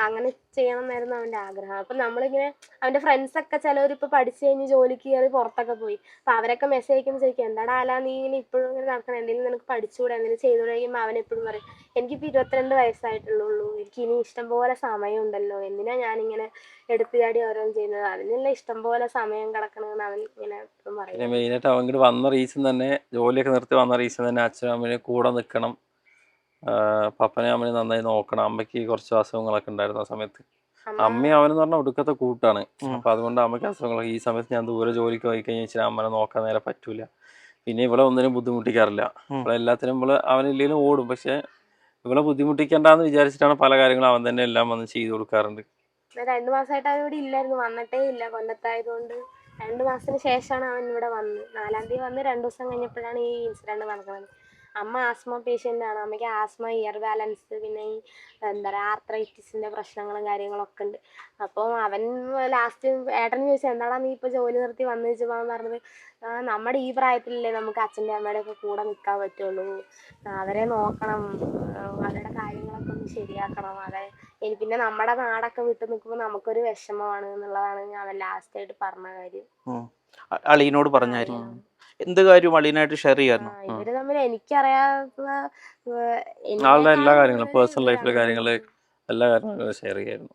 അങ്ങനെ ചെയ്യണം എന്നായിരുന്നു അവൻ്റെ ആഗ്രഹം. അപ്പം നമ്മളിങ്ങനെ അവൻ്റെ ഫ്രണ്ട്സൊക്കെ ചിലവരിപ്പോൾ പഠിച്ചു കഴിഞ്ഞ് ജോലിക്ക് കയറി പുറത്തൊക്കെ പോയി. അപ്പം അവരൊക്കെ മെസ്സേജ് അയക്കുമ്പോൾ ചോദിക്കും, എന്താടാ അല്ല നീ ഇങ്ങനെ ഇപ്പോഴും ഇങ്ങനെ നടക്കണം, എന്തെങ്കിലും നിനക്ക് പഠിച്ചുകൂടെ, എന്തെങ്കിലും ചെയ്തുകൂടെ കഴിയുമ്പോൾ അവൻ എപ്പോഴും പറയും, എനിക്കിപ്പോൾ 22 വയസ്സായിട്ടുള്ളൂ, എനിക്ക് ഇനി ഇഷ്ടംപോലെ സമയമുണ്ടല്ലോ, എന്തിനാ ഞാനിങ്ങനെ എടുത്തു ചാടി ഓരോന്നും ചെയ്യുന്നത്, അതിനുള്ള ഇഷ്ടംപോലെ സമയം കിടക്കണമെന്ന് അവൻ ഇങ്ങനെ എപ്പോഴും പറയും. പിന്നെ മെയിനായിട്ട് അവൻ ഇങ്ങോട്ട് വന്ന റീസൺ തന്നെ, ജോലിയൊക്കെ നിർത്തി വന്ന റീസൺ തന്നെ അച്ഛനും അമ്മേനെ കൂടെ നിൽക്കണം, പപ്പനെ അമ്മനെ നന്നായി നോക്കണം. അമ്മയ്ക്ക് കുറച്ച് അസുഖങ്ങളൊക്കെ ഉണ്ടായിരുന്നു ആ സമയത്ത്. അമ്മയും അവനെന്ന് പറഞ്ഞാൽ ഒടുക്കത്തെ കൂട്ടാണ്. അപ്പൊ അതുകൊണ്ട് അമ്മയ്ക്ക് അസുഖങ്ങളൊക്കെ ഈ സമയത്ത് ഞാൻ ദൂരെ ജോലിക്ക് പോയി കഴിഞ്ഞാൽ വെച്ചാൽ അമ്മനെ നോക്കാൻ നേരെ പറ്റൂല. പിന്നെ ഇവിടെ ഒന്നിനും ബുദ്ധിമുട്ടിക്കാറില്ല. ഇവിടെ എല്ലാത്തിനും അവനില്ലെങ്കിലും ഓടും. പക്ഷെ ഇവിടെ ബുദ്ധിമുട്ടിക്കണ്ടെന്ന് വിചാരിച്ചിട്ടാണ് പല കാര്യങ്ങളും അവൻ തന്നെ എല്ലാം വന്ന് ചെയ്തു കൊടുക്കാറുണ്ട്. 2 മാസമായിട്ട് അവൻ ഇവിടെ ഇല്ലായിരുന്നു, വന്നിട്ടേ ഇല്ല. കൊല്ലത്തായതുകൊണ്ട് 2 മാസത്തിന് ശേഷമാണ് അവൻ ഇവിടെ വന്ന്. 4-ാം തീയതി വന്ന് 2 ദിവസം കഴിഞ്ഞപ്പോഴാണ് ഈ ഇൻസിഡന്റ് നടക്കുന്നത്. അമ്മ ആസ്മ പേഷ്യൻ്റ് ആണ്. അമ്മയ്ക്ക് ആസ്മ, ഇയർ ബാലൻസ്, പിന്നെ ഈ എന്താ പറയുക ആർത്രൈറ്റിസിൻ്റെ പ്രശ്നങ്ങളും കാര്യങ്ങളൊക്കെ ഉണ്ട്. അപ്പോൾ അവൻ ലാസ്റ്റ് ഏട്ടൻ ചോദിച്ചാൽ എന്താടാ നീ ഇപ്പോൾ ജോലി നിർത്തി വന്നു ചോദിച്ചപ്പോൾ അവൻ പറഞ്ഞത് നമ്മുടെ ഈ പ്രായത്തിലല്ലേ നമുക്ക് അച്ഛൻ്റെ അമ്മയുടെ ഒക്കെ കൂടെ നിൽക്കാൻ പറ്റുള്ളൂ, അവരെ നോക്കണം, അവരുടെ കാര്യങ്ങളൊക്കെ ഒന്ന് ശരിയാക്കണം, പിന്നെ നമ്മുടെ നാടൊക്കെ വിട്ട് നിൽക്കുമ്പോൾ നമുക്കൊരു വിഷമമാണ് എന്നുള്ളതാണ് അവൻ ലാസ്റ്റായിട്ട് പറഞ്ഞ കാര്യം. അളീനോട് പറഞ്ഞായിരുന്നു എന്ത് കാര്യം അളീനായിട്ട് ഷെയർ ചെയ്യായിരുന്നു? ഇവര് തമ്മിൽ എനിക്കറിയാത്ത ആളുടെ എല്ലാ കാര്യങ്ങളും പേഴ്സണൽ ലൈഫിലെ കാര്യങ്ങള് എല്ലാ കാര്യങ്ങളും ഷെയർ ചെയ്യായിരുന്നു.